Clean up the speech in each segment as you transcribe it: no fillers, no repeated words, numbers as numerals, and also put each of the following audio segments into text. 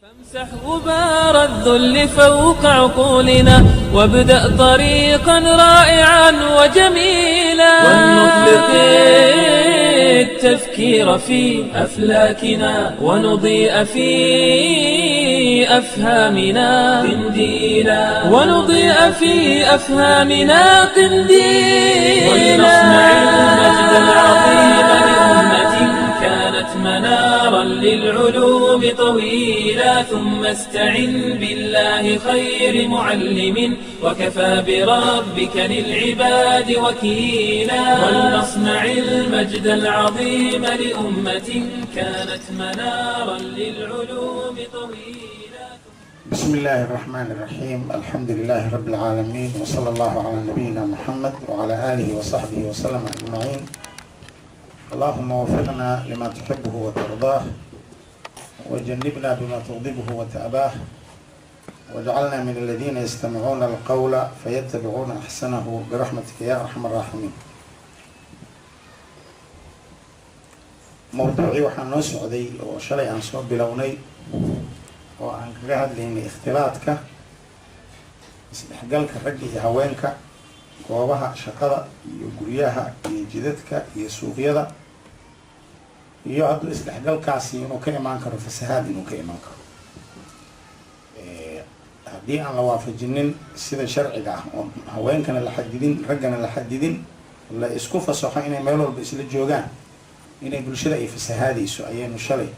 فامسح غبار الذل فوق عقولنا وابدأ طريقا رائعا وجميلا ولنطلق التفكير في أفلاكنا ونضيء في أفهامنا قنديلا ولنصنع المجد العظيم لأمة كانت منارا للعلوم طويلا ثم استعن بالله خير معلم وكفى بربك للعباد وكيلا ولنصنع المجد العظيم لأمة كانت منارا للعلوم طويلا. بسم الله الرحمن الرحيم. الحمد لله رب العالمين وصلى الله على نبينا محمد وعلى آله وصحبه وسلم أجمعين. اللهم وفقنا لما تحبه وترضاه وجنبنا بما تغضبه وتأباه واجعلنا من الذين يستمعون القول فيتبعون أحسنه برحمتك يا أرحم الراحمين. موضوعي waxaan noo socday oo shalay aan soo bilownay oo aan kaga hadlaynay ikhtilaadka isdhexgalka ragga iyo haweenka goobaha shaqada iyo guryaha iyo jidadka iyo suuqyada iyo hadduu isdhexgalkaasi inuu ka imaan karo fasahaad inuu ka imaan karo haddii aan la waafajinin sida sharciga ah oo haweenkana la xadidin raggana la xadidin la isku fasaxo inay meel walba isla joogaan inay bulshada ay fasahaadayso ayaynu shalay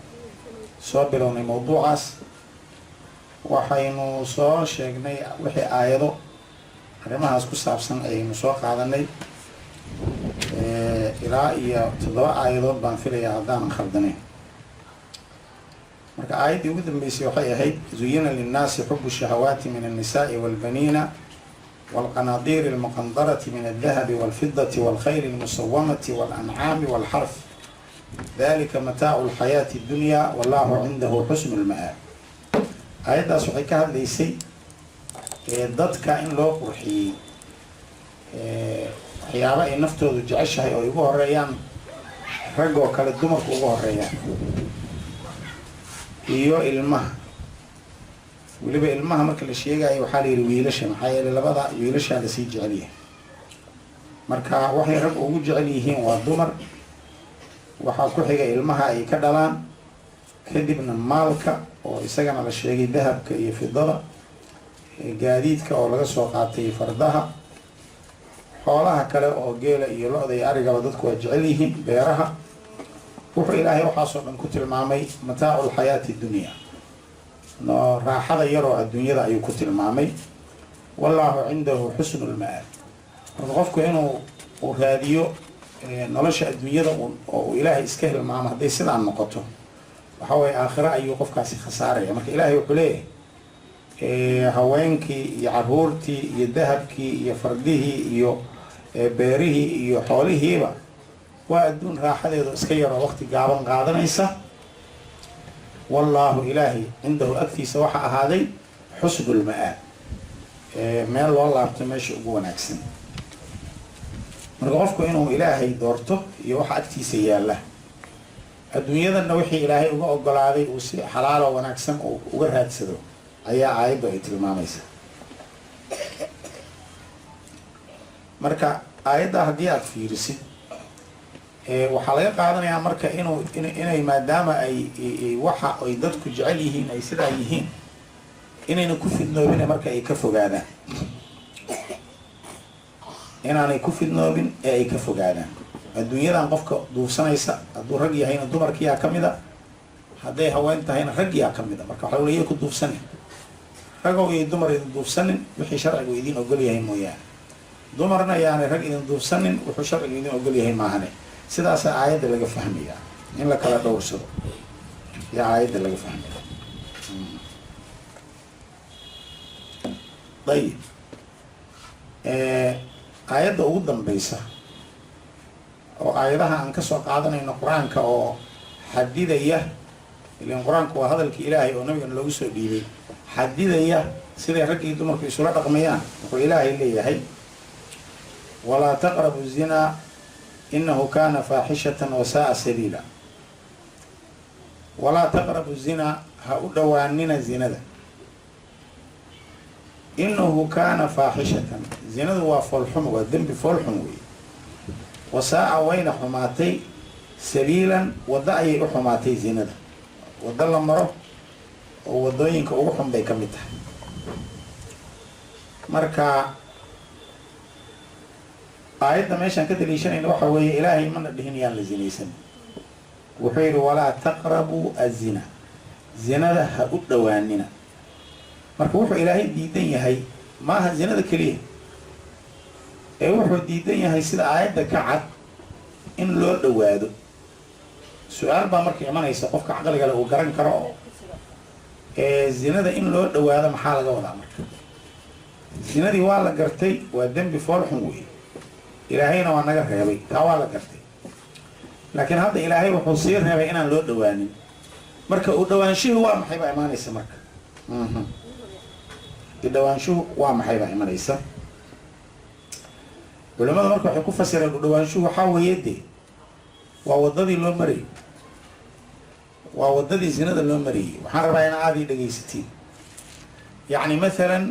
soo bilownay mawduucaas. waxaynu soo sheegnay wixii aayado arrimahaas ku saabsan ayaynu soo qaadanay ilaa iyo 7 aayadood baan filayaa haddaanan khaldanayn. marka aayaddii ugu dambeysay waxay ahayd zuyina linnaasi xubu shahawaati min annisaai walbaniina walqanaadiiri almuqandarati min aldahabi walfidati walkhayli almusawamati walancaami walxarf dalika mataacu alxayaati addunya wallahu cindahu xusnu lma'aab. aayaddaas waxay ka hadlaysay dadka in loo qurxiyey waxyaaba ay naftoodu jeceshahay oo ay ugu horeeyaan rag oo kale dumarku ugu horeeyaan iyo ilmaha. weliba ilmaha marka la sheegayo waxaa la yidhi wiilasha, maxaa yeelay labada wiilashaa lasii jecel yahay. marka waxay rag ugu jecel yihiin waa dumar, waxaa ku xiga ilmaha ay ka dhalaan, kadibna maalka oo isagana la sheegay dahabka iyo fidada, gaadiidka oo laga soo qaatay fardaha, xoolaha kale oo geela iyo lo-da iyo arigaba dadku waa jecel yihiin, beeraha. wuxuu ilaahay waxaasoo dhan ku tilmaamay mataacu lxayaati dunya, no raaxada yaroo adduunyada ayuu ku tilmaamay. wallahu cindahu xusnu lma'aab. marka qofku inuu raadiyo nolosha adduunyada oo uu ilaahay iska hilmaamo hadday sidaan noqoto waxa waye aakhira ayuu qofkaasi khasaaraya. marka ilaahay wuxuu leeyahay haweenkii iyo caruurtii iyo dahabkii iyo fardihii iyo beerihii iyo xoolihiiba waa adduun raaxadeedu iska yaroo waqti gaaban qaadanaysa. wallahu ilaahay cindahu agtiisa waxa ahaaday xusnu lma'aab, meel loo laabto meesha ugu wanaagsan. marka qofku inuu ilaahay doorto iyo waxa agtiisa yaalla, adduunyadana wixii ilaahay uga ogolaaday uu si xalaal oo wanaagsan uga raadsado ayaa aayaddu ay tilmaamaysa. marka aayadda haddii aad fiirisid waxaa laga qaadanayaa marka inay maadaama ay waxa ay dadku jecel yihiin ay sidaa yihiin inayna ku fidnoobin marka ay ka fogaadaan, inaanay ku fidnoobin ee ay ka fogaadaan. adduunyadan qofka duufsanaysa hadduu rag yahayna dumarkiyaa ka mida, hadday haween tahayna raggiyaa ka mida. marka waxa leeyahay ku duufsanin, ragow iyo dumar idin duufsanin wixii sharcigu idin ogol yahay mooyaane, dumarna yaanay rag idin duufsanin wuxuu sharcigu idin ogol yahay maahane. sidaasaa aayadda laga fahmayaa, in la kala dhowrsado yaa aayadda laga fahmaya. ayib aayadda ugu dambaysa oo aayadaha aan kasoo qaadanayno qur-aanka oo xadidaya, ilan qur-aanku waa hadalkii ilaahay oo nabigana loogu soo dhiibay, xadidaya siday rag iyo dumarku isula dhaqmayaan. wuxuu ilaahay leeyahay walaa taqrabu zinaa inahu kana faaxishatan wasaaa sabiila. walaa taqrabu zinaa ha u dhowaanina zinada inahu kaana faaxishatan zinadu waa foolxum waa dembi foolxum wey wasaa'a wayna xumaatay sabiilan waddo ayay u xumaatay zinada waddo la maro oo waddooyinka ugu xun bay ka mid tahay marka aayadda meeshaan ka daliishanayna waxa weeye ilaahay mana dhihin yaan la zinaysan wuxuu yidhi walaa taqrabuu azina zinada ha u dhowaanina marka wuxuu ilaahay diidan yahay maaha zinada keliya ee wuxuu diidan yahay sida aayadda ka cad in loo dhowaado su-aal baa marka imanaysa qofka caqligale uu garan karo oo zinada in loo dhowaado maxaa laga wadaa marka zinadii waa la gartay waa dembi foolxun wey ilaahayna waa naga reebay taa waa la gartay laakiin hadda ilaahay wuxuu sii reebay inaan loo dhowaanin marka u dhowaanshuhu waa maxay baa imaanaysa marka udhowaanshuhu waa maxay baa imanaysa culamada marka waxay ku fasireen udhowaanshuhu waxaa weeye dee waa waddadii loo marayay waa waddadii zinada loo marayay waxaan rabaa in aad ii dhegaysatiin yacni mathalan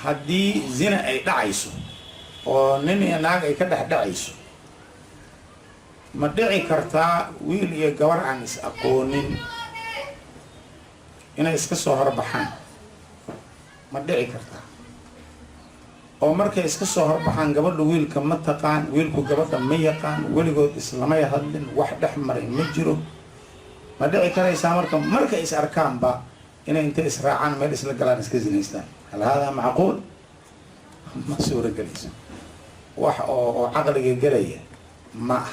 haddii zina ay dhacayso oo nin iyo naag ay ka dhex dhacayso ma dhici kartaa wiil iyo gabar aan is aqoonin inay iska soo horbaxaan ma dhici kartaa oo markay iska soo horbaxaan gabadha wiilka ma taqaan wiilku gabadha ma yaqaan weligood islamay hadlin wax dhex maray ma jiro ma dhici karaysaa markay is arkaanba inay intay israacaan meel isla galaan iska zinaystaan hal haadaa macquul ma suuragelayso wax oo caqliga gelaya ma ah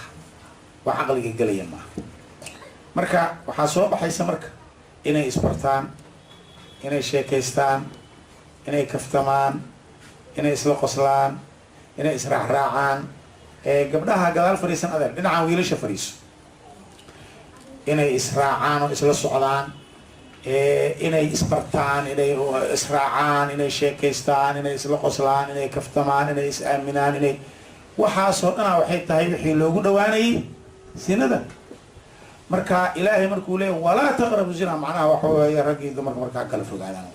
wax caqliga gelaya ma aha marka waxaa soo baxaysa marka inay isbartaan inay sheekaystaan inay kaftamaan inay isla qoslaan inay israacraacaan gabdhaha gadaal fadhiisan adeer dhinacaan wiilasha fadhiiso inay israacaan oo isla socdaan inay isbartaan inay israacaan inay sheekaystaan inay isla qoslaan inay kaftamaan inay is aaminaan inay waxaasoo dhanaa waxay tahay wixii loogu dhowaanayay zinada marka ilaahay markuu leeya walaa taqrabu zina macnaha waxa weeye raggii dumarka markaa kala fogaadaan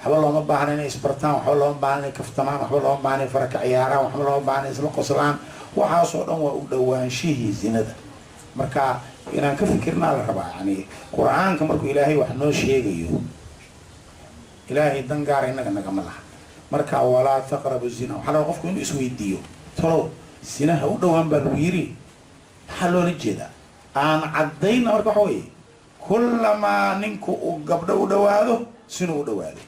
waxba looma baahna inay isbartaan waxba looma baahna inay kaftamaan waxba looma baahna inay faraka ciyaaraan waxba looma baahna isla qoslaan waxaasoo dhan waa u dhowaanshihii zinada marka inaan ka fikirnaa la rabaa yani qur-aanka markuu ilaahay wax noo sheegayo ilaahay dan gaara innaga nagama laha marka walaa taqrabu zina waxaa laba qofku inuu isweydiiyo talow zinaha u dhowaan baa lagu yiri maxaa loola jeedaa aan caddayna marka waxa weeye kullamaa ninku uu gabdho u dhawaado sinuu u dhawaado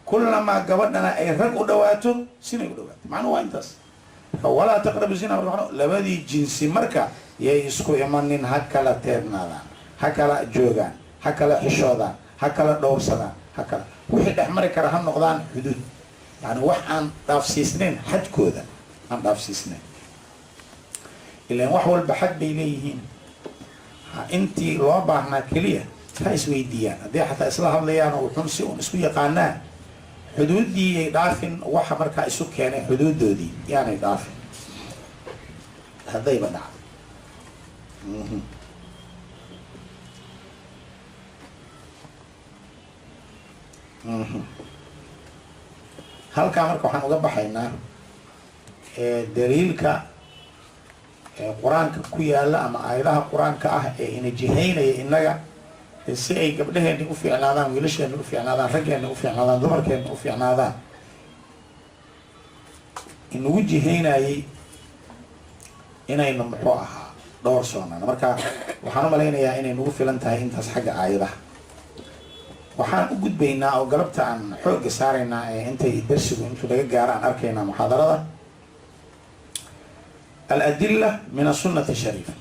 kullamaa gabadhana ay rag u dhawaato sinay u dhawaato macnuhu waa intaas walaa taqrabu zina marka labadii jinsi marka yay isku imanin ha kala teebnaadaan ha kala joogaan ha kala xishoodaan ha kala dhowrsadaan ha kala wixii dhex mari kara ha noqdaan xuduud yani wax aan dhaafsiisnayn xadkooda aan dhaafsiisnayn ilaan wax walba xad bay leeyihiin intii loo baahnaa keliya ha isweydiiyaan haddii xataa isla hadlayaan oo wuxuun si uun isku yaqaanaan xuduuddii ay dhaafin waxa markaa isu keenay xuduuddoodii yaanay dhaafin haddayba dhacdo halkaa marka waxaan uga baxaynaa daliilka qur-aanka ku yaala ama aayadaha qur-aanka ah ee ina jihaynaya innaga si ay gabdhaheenna u fiicnaadaan wiilasheenna u fiicnaadaan raggeenna u fiicnaadaan dumarkeenna u fiicnaadaan inagu jihaynayay inaynu muxuu ahaa dhowr soonaan marka waxaan u malaynayaa inay nagu filan tahay intaas xagga aayadaha waxaan u gudbaynaa oo galabta aan xoogga saaraynaa ee intay darsigu intuu laga gaaro aan arkaynaa muxaadarada aladilla min asunati shariifa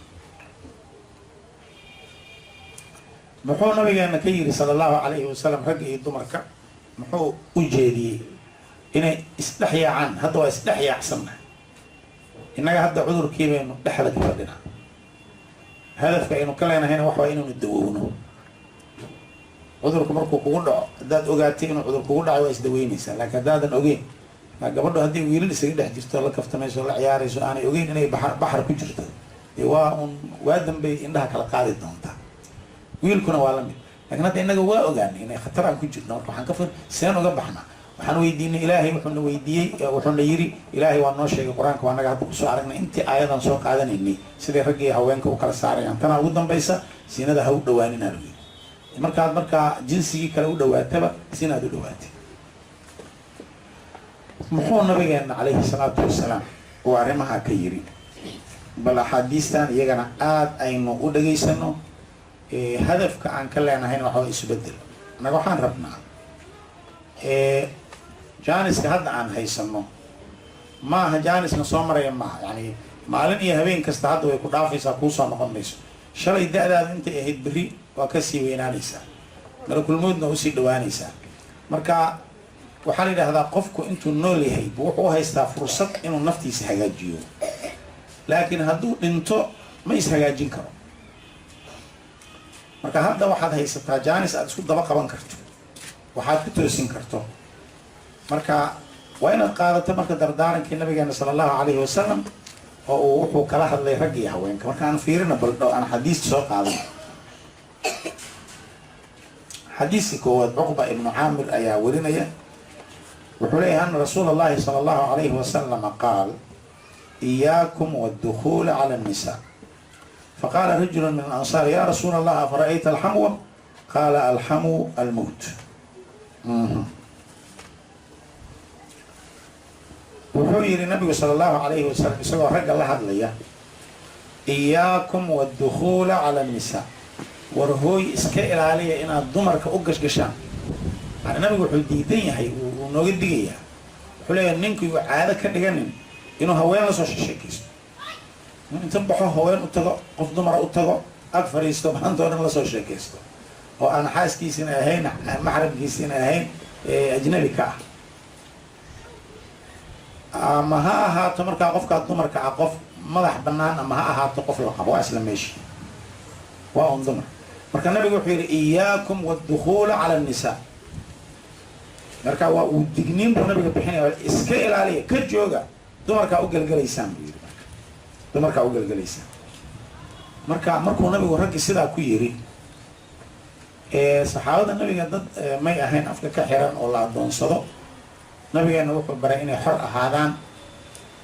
muxuu nabigeena ka yiri sala allahu calayhi wasalam ragga iyo dumarka muxuu u jeediyey inay isdhex yaacaan hadda waa isdhex yaacsannahay innaga hadda cudurkii baynu dhexda ka fadhinaa hadafka aynu ka leenahayna waxa waa inaynu dawowno cudurku markuu kugu dhaco haddaad ogaatay inuu cudur kugu dhaco waa isdaweynaysaa laakiin haddaadan ogeyn gabadho haddii wiilal isaga dhex jirto la kaftamayso la ciyaarayso aanay ogeyn inay baxar ku jirto dee waa un waa dambay indhaha kala qaadi doontaa wiilkuna waa la mid. laakiin hadda innaga waa ogaanay inay khatar aan ku jirno, marka waxaan ka fir seen uga baxnaa. waxaan weydiinay ilaahay, wuxuuna weydiiyey, wuxuuna yidhi ilaahay waa noo sheegay qur-aanka, waa naga hadda kusoo aragnay intii aayadan soo qaadanaynay siday ragga iyo haweenka u kala saarayaan. tanaa ugu dambaysa, siinada ha u dhawaanin aa lagu yidhi. markaa jinsigii kale u dhawaataba sinaad u dhawaatay. muxuu nabigeena calayhi salaatu wasalaam uu arrimaha ka yiri? bal axaadiistan iyagana aada aynu u dhageysano. hadafka aan ka leenahayna waxaa isbedel. annaga waxaan rabnaa jaaniska hadda aan haysano maaha jaanisna soo maraya maaha, yani maalin iyo habeen kasta hadda way ku dhaafaysaa, kuusoo noqon mayso. shalay da-daada intay ahayd berri waa kasii weynaanaysaa, malakulmoodna usii dhawaanaysaa. marka waxaa la yidhaahdaa qofku intuu nool yahay wuxuu u haystaa fursad inuu naftiisa hagaajiyo, laakiin hadduu dhinto ma is-hagaajin karo. marka hadda waxaad haysataa jaanis aad isku daba qaban karto, waxaad ku toosin karto. marka waa inaad qaadato marka dardaarankii nabigeena sala allahu calayhi wasalam oo uu wuxuu kala hadlay ragga iyo haweenka. marka aan fiirina baldho aan xadiista soo qaadan. xadiiska koowaad cuqba ibnu caamir ayaa warinaya. wuxuu leeyahay ana rasuula allahi sala allahu calayhi wasalama qaal iyaakum waddukhuula cala annisaa. faqaala rajulu min alansaar ya rasuula allah afara'ayta alxamwa? qaala alxamu almowt. wuxuu yihi nabigu sala allahu calayhi wasalam isagoo ragga la hadlaya, iyaakum waddukhuula cala annisaa, war hooy iska ilaaliya inaad dumarka u gashgashaan. yani nabigu wuxuu diidan yahay, uu nooga digayaa. wuxuu leeyahay ninku uu caado ka dhiganin inuu haween la soo sheekaysto, inta baxo haween u tago, qof dumara u tago, ag fariisto, maanta o dhan lasoo sheekaysto oo aan xaaskiisina ahayn, maxramkiisina ahayn, ajnabi ka ah. ama ha ahaato markaa qofkaa dumarka ah qof madax banaan, ama ha ahaato qof la qabo, waa isla meeshi, waa un dumar. marka nabigu wuxuu yidhi iyaakum waddukhuula cala annisaa. marka waa uu digniin buu nabiga bixinaya, iska ilaaliya, ka jooga, dumarkaa u gelgelaysaan buu yidhi. dumarkaa u gelgelaysaan. marka markuu nabigu raggi sidaa ku yiri, saxaabada nabiga dad may ahayn afka ka xiran oo la adoonsado. nabigeena wuxuu baray inay xor ahaadaan.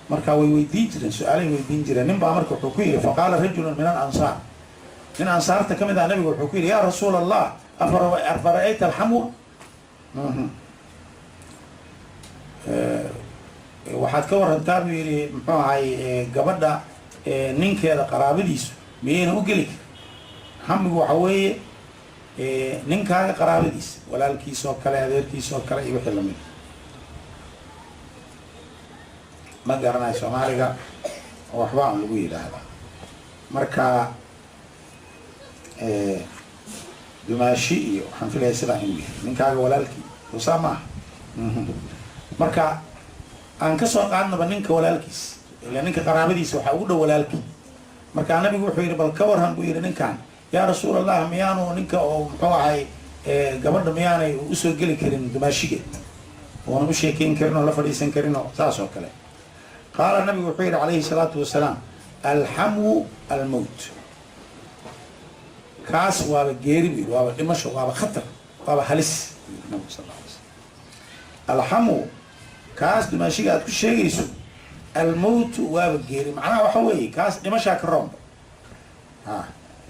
marka way weydiin jireen, su-aalay weydiin jireen. nin baa marka wuxuu ku yidhi, faqaala rajulun min alansaar, nin ansaarta ka mid ah nabiga wuxuu ku yidhi, ya rasuula allah afara'ayta alxamwa? waxaad ka warantaa buu yidhi, muxuu ahay gabadha ninkeeda qaraabadiisu miyayna u geli karin? xamigu waxa weeye ninkaaga qaraabadiisa, walaalkiisa oo kale, adeerkiisa oo kale iyo wixii lamid. ma garanayo soomaaliga waxba aan lagu yidhaahda. marka dumaashi iyo waxaan filaya sidaa inuu yahay ninkaaga walaalkii, usaa maaha. marka aan kasoo qaadnaba ninka walaalkiis, ila ninka qaraabadiisa waxaa ugu dhow walaalkii. markaa nabigu wuxuu yidhi, bal ka warran buu yidhi ninkan, yaa rasuul allah miyaanu ninka oo muxuu ahay gabadha miyaanay usoo geli karin dumaashigeed, oona u sheekeyn karin oo la fadhiisan karin oo saas oo kale? qaala nabigu wuxuu yidhi calayhi salaatu wasalaam, alxamwu almowt. kaas waaba geeri buu yidhi, waaba dhimasho, waaba khatar, waaba halis buu yidhi nabigu sal alla alay slam. alxamwu kaas dumaashiga aad ku sheegayso, almowtu waaba geeri. macnaha waxa weeye kaas dhimashaa ka roonba.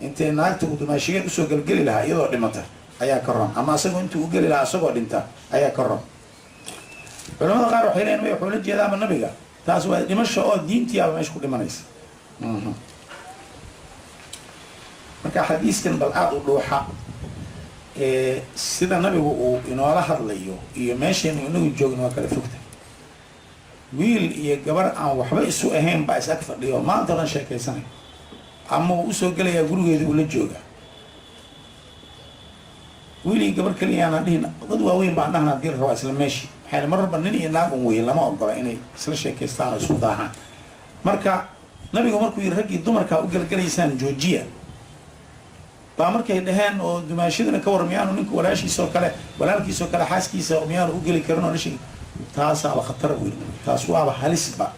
intay naagta uu dumaashigeed usoo gelgeli lahaa iyadoo dhimata ayaa ka roon, ama asagoo intuu u geli lahaa asagoo dhinta ayaa ka roon. culamada qaar waxay leeyiin wuxuu la jeedaaba nabiga taas waa dhimasho oo diintiiaba meesha ku dhimanaysa. marka xadiiskan bal aad u dhuuxa sida nabigu uu inoola hadlayo iyo meeshaynu inagu joogno waa kala fogta. wiil iyo gabar aan waxba isu ahayn baa is ag fadhiyo maanta o dhan sheekaysanay, ama uu usoo gelayaa gurigeeda uu la jooga. wiil iyo gabar keliyaana dhihin, dad waaweyn baan dhahna hadii la rabaa isla meeshii. maxaa mar walba nin iyo naag un weyn lama ogola inay isla sheekaystaan oo isku daahaan. marka nabigu markuu yidhi raggii dumarkaa u gelgelaysaan joojiya, baa markay dhaheen oo dumaashadina ka war miyaanu ninka walaashiisoo kale, walaalkiisoo kale xaaskiisa miyaanu u geli karin oo lashi, taasaaba khatara buu yidhi, taas waaba halisba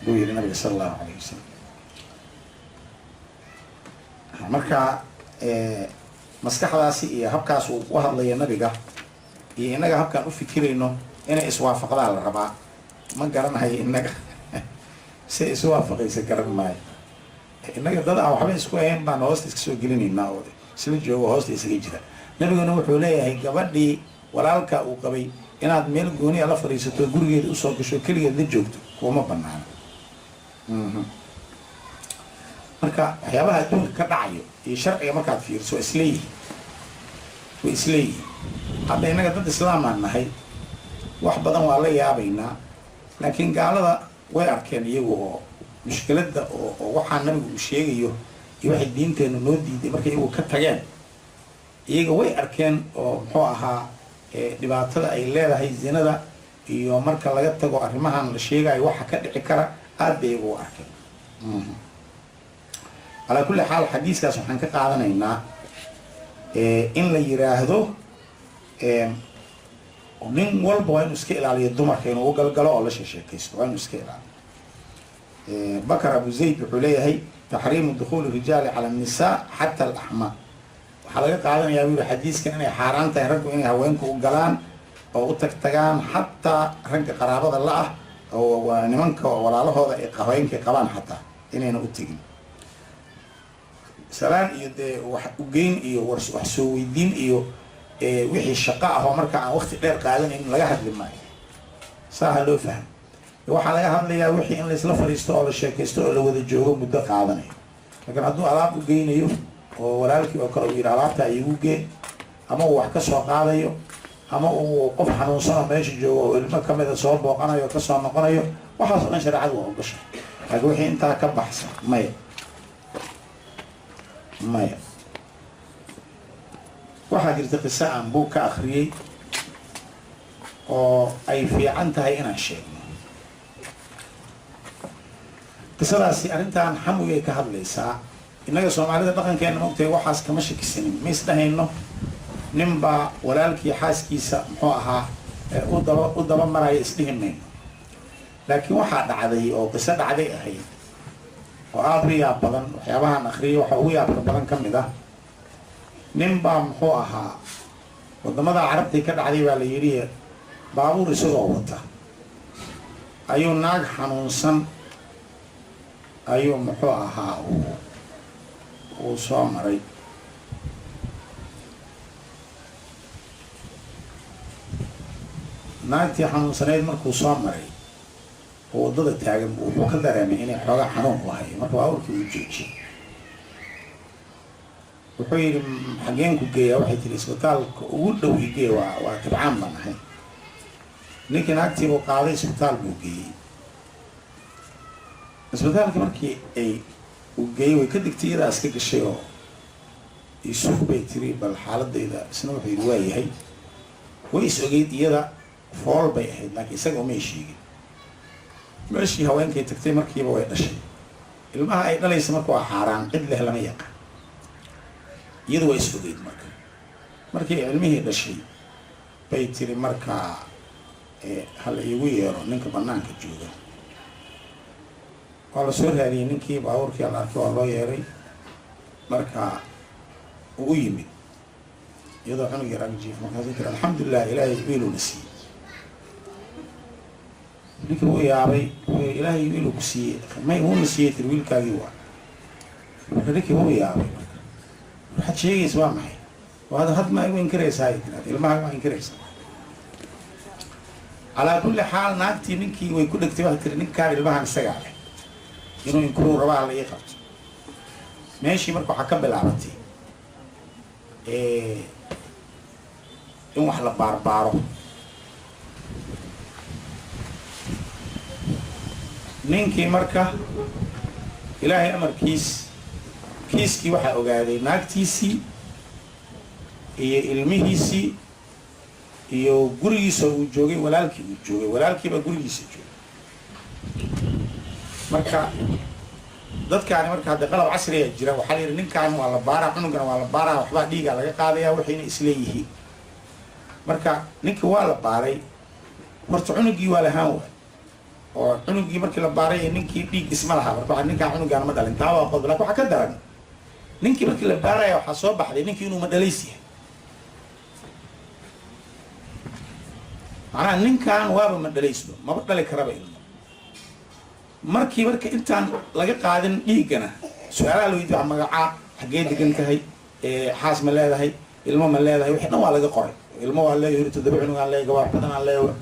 buu yidhi nabiga sala allahu calayhi wasalam. maskaxdaasi iyo habkaas uu u hadlaya nabiga iyo innaga habkaan u fikirayno inay iswaafaqdaan la rabaa. ma garanayo innaga si isu waafaqaysa garan maayo. innaga dad aan waxba isku ahayn baan hoosta iska soo gelinaynaa oo isla joogo hoosta isaga jira. nabiguna wuxuu leeyahay gabadhii walaalka uu qabay inaad meel gooni la fadhiisato gurigeeda usoo gasho keligeed la joogto kuma banaana. marka waxyaabaha adduunka ka dhacayo iyo sharciga markaad fiiriso way isleeyihiin. hadda innaga dad islaamaan nahay wax badan waa la yaabaynaa, laakiin gaalada way arkeen iyagu oo mushkiladda oo waxaa nabigu uu sheegayo iyo waxay diinteenu noo diiday markay iyagu ka tageen, iyaga way arkeen oo muxuu ahaa dhibaatada ay leedahay zinada iyo marka laga tago arrimahan la sheegayo waxa ka dhici kara aad bay iyagu u arkeen. calaa kulli xaal xadiiskaas waxaan ka qaadanaynaa in la yiraahdo nin walba waa inuu iska ilaaliyo dumarka inuu u galgalo oo la sheekaysto, waa inuu iska ilaaliyo. bakr abu zayd wuxuu leeyahay taxriimu dukhuuli rijaali cala annisaa xata alaxmaa. waxaa laga qaadanayaa buu yihi xadiiskan inay xaaraan tahay raggu inay haweenka u galaan oo u tagtagaan xataa ragga qaraabada la-ah oo nimanka walaalahooda ay haweenkay qabaan xataa inayna u tegin. salaan iyo dee wax ugeyn iyo wax soo weydiin iyo wixii shaqo ah oo marka aan waqti dheer qaadanayn laga hadli maayo. saaha loo fahmo. waxaa laga hadlayaa wixii in laisla fadhiisto oo la sheekaysto oo la wada joogo muddo qaadanayo. laakiin hadduu alaab u geynayo oo walaalkii oo kale uu yidhi alaabtaa iigu gee, ama uu wax ka soo qaadayo, ama uu qof xanuunsano meesha joogo oo ilmo kamida soo booqanayo o kasoo noqonayo, waxaas o dhan shareecadu waa ogasha. laakiin wixii intaa ka baxsan maya. waxaa jirta qiso aan buug ka akriyey oo ay fiican tahay inaan sheegno. qisadaasi arrintan xamugay ka hadlaysaa. innaga soomaalida dhaqankeena maogtahay waxaas kama shakisanin, ma isdhahayno nin baa walaalkii xaaskiisa muxuu ahaa u daba maraya isdhihi mayno. laakiin waxaa dhacday oo qiso dhacday ahayd oo aada u yaab badan. waxyaabahaan akriyay waxaa ugu yaabka badan ka mid ah. nin baa muxuu ahaa wadamada carabtay ka dhacday baa la yidhi baabuur isagoo wata ayuu naag xanuunsan ayuu muxuu ahaa uu soo maray. naagtii xanuunsaneyd markuu soo maray oo waddada taagan wuxuu ka dareemay inay xoogaa xanuun ku hayo. marka baabuurkii uu joojiyey. wuxuu yidhi xageen ku geeyaa? waxay tiri isbitaalka ugu dhow igee, waa tabcaan baan ahay. ninkii naagtiibuu qaaday isbitaal buu geeyey. isbitaalka markii uu geeyey way ka digtay, iyadaa iska gashay oo isuug bay tiri bal xaaladayda. isna wuxuu yidhi waa yahay. way is ogeyd iyada, fool bay ahayd, laakiin isaga umay sheegin. meeshii haweenkay tagtay markiiba way dhashay. ilmaha ay dhalaysa marka waa xaaraan, cid leh lama yaqaan. iyadu waa is ogeyd. markii cilmihii dhashay bay tiri markaa hala iigu yeero ninka banaanka jooga. waa la soo raadiyey ninkii, baabuurkii la arkay, waa loo yeeray. markaa uu u yimid iyadoo cunug yar agjiif. markaasay tiri alxamdulilah ilaahay wiiluna siiyey. ninkii wuu yaabay, ilaahay wiilu ku siiyey. may wuuna siiyey tiri wiilkaagii waa. marka ninkii wuu yaabay. waxaad sheegaysa waa maxay? waad had ma igu inkiraysaa ilmaha waa inkiraysaa. calaa kulli xaal naagtii ninkii way ku dhegtay. waxay tiri ninkaan ilmahan isagaa leh, inuu inkiruu rabaa la ii qabto. meeshii marka waxaa ka bilaabatay in wax la baarbaaro. ninkii marka ilaahay amarkiis kiiskii waxaa ogaaday naagtiisii iyo ilmihiisii iyo gurigiisa uu joogay, walaalkii uu joogay. walaalkiibaa gurigiisa joogay. marka dadkaani marka hadda qalab casriya jira. waxaa la yidhi ninkaan waa la baaraa, cunugana waa la baaraa, waxbaa dhiigaa laga qaadaya, waxayna isleeyihiin. marka ninkii waa la baaray. horta cunugii waa lahaan waay, oo cunugii markii la baaray ninkii dhiig isma lahaa. marka ninkaan cunugaana ma dhalin, taa waa qodob. lakin waxaa ka daran ninkii markii la baaraya waxaa soo baxday ninkii inuu madhalays yahay. macnaha ninkan waaba madhalaysba maba dhali karaba ilmo. marka intaan laga qaadin dhiiggana su-aalaha la weydiiyo magacaa xaggee degan tahay, xaas ma leedahay, ilmo ma leedahay, wixii dhan waa laga qoray. ilmo waa leeyahay, hori 7 cunug aan leeyahay, gabar badan aan leeyahay.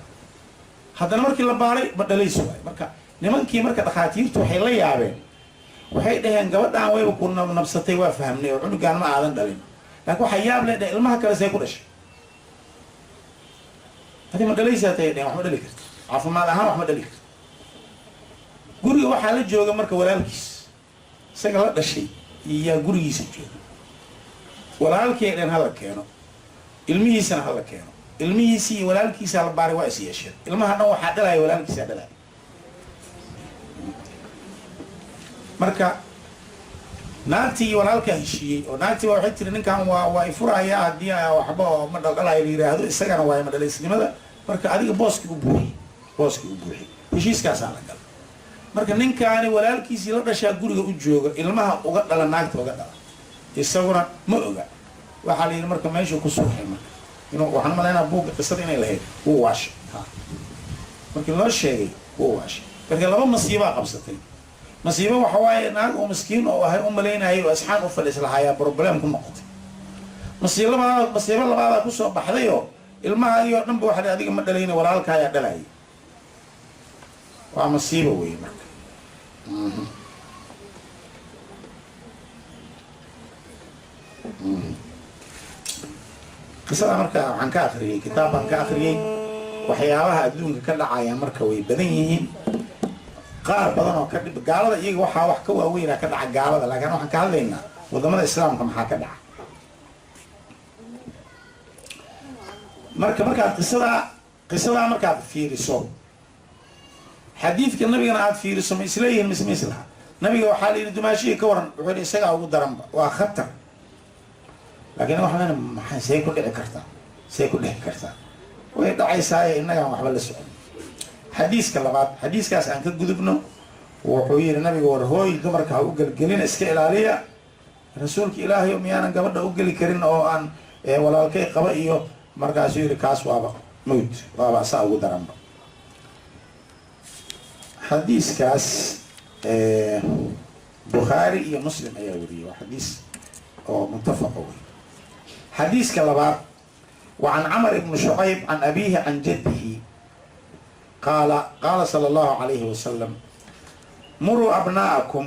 haddana markii la baaray madhalays waay. marka nimankii marka dhakhaatiirtu waxay la yaabeen, waxay dhaheen gabadhaan wayba ku nabsatay waa fahamnay oo cunugaan ma aadan dhalin, laakiin waxaa yaab leh dheh ilmaha kale see ku dhashay. hadii madhalaysaa tahay dhehen wax ma dhali karti, caafimaad ahaan wax ma dhali karti. guriga waxaa la jooga marka walaalkiis isaga la dhashay iyaa gurigiisa jooga. walaalkii ay dhehen hala keeno, ilmihiisana hala keeno. ilmihiisii iyo walaalkiisa la baaray waa is yeesheen. ilmaha dhan waxaa dhalaya walaalkiisaa dhalaya. marka naagtii iyo walaalkaa heshiiyey oo naagtii waxay tiri ninkan waa ifuraya haddii waxba oo ma dhaldhalayo la yidhaahdo, isagana waa madhalaysnimada. marka adiga booskii u buuxi heshiiskaasaa la gala. marka ninkaani walaalkiisii la dhashaa guriga u jooga, ilmaha uga dhala naagta uga dhala, isaguna ma oga. waxaa la yidhi marka meeshuu ku suuxay. marka inuu waxaan umalaynaa buugga qisada inay lahayd wuu waashay. markii loo sheegay wuu waashay. marka laba masiibaa qabsatay. masiibo waxa waaye naag oo miskiin oo ahay u malaynayay oo asxaan u fadhiis lahayaa problem ku noqotay. masiibo labaadaa kusoo baxdayoo ilmahaagii oo dhan ba waxa adiga ma dhalayna walaalka ayaa dhalayay. waa masiibo wey marka. qisada marka waxaan ka akhriyey, kitaab baan ka akhriyey. waxyaabaha adduunka ka dhacaya marka way badan yihiin. qaar badan oo ka dhib gaalada iyaga waxaa wax ka waaweynaa ka dhaca gaalada, laakiin waxaan ka hadlaynaa wadamada islaamka maxaa ka dhaca. markaad qisadaa markaad fiiriso, xadiidka nabigana aad fiiriso ma isleeyihiin mise ma islaha. nabiga waxaa la yidhi dumaashihii ka waran, wuxuu yidhi isagaa ugu daranba, waa khatar. laakiin waxaan leenahay maxay see ku dhici kartaa way dhacaysaaye innagaan waxba la socon. xadiiska labaad, xadiiskaas aan ka gudubno. wuxuu yidhi nabiga war hooy dumarka ha u gelgelina, iska ilaaliya. rasuulka ilaahay miyaanan gabadha u geli karin oo aan walaalkay qaba iyo markaasuu yidhi kaas waaba mawd, waaba asaa ugu daranba. xadiiskaas bukhaari iyo muslim ayaa wariyey, waa xadiis oo muttafaqa wey. xadiiska labaad وعن عمرو بن شعيب عن أبيه عن جده قال صلى الله عليه وسلم مروا أبناءكم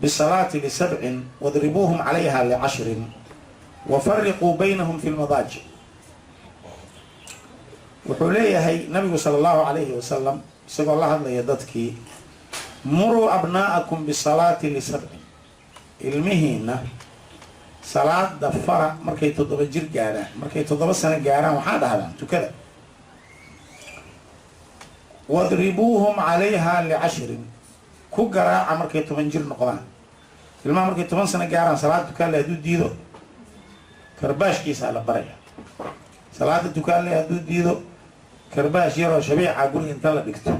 بالصلاة ل7 واضربوهم عليها ل10 وفرقوا بينهم في المضاجع. وحوليهي نبي صلى الله عليه وسلم سيقول الله هذا يددكي مروا أبناءكم بالصلاة ل7 المهينة salaad dafara markay 7 jir gaaraan, markay 7 sano gaaraan waxaa dhahdaan tukada. wadribuuhum calayha ل10 ku garaaca markay 10 jir noqdaan. ilmaha markay 10 sano gaaraan salaad tukaan le hadduu diido karbaashkiisaa la baraya. salaada tukaan le hadduu diido karbaash yaroo shabiica guriga inta la dhigto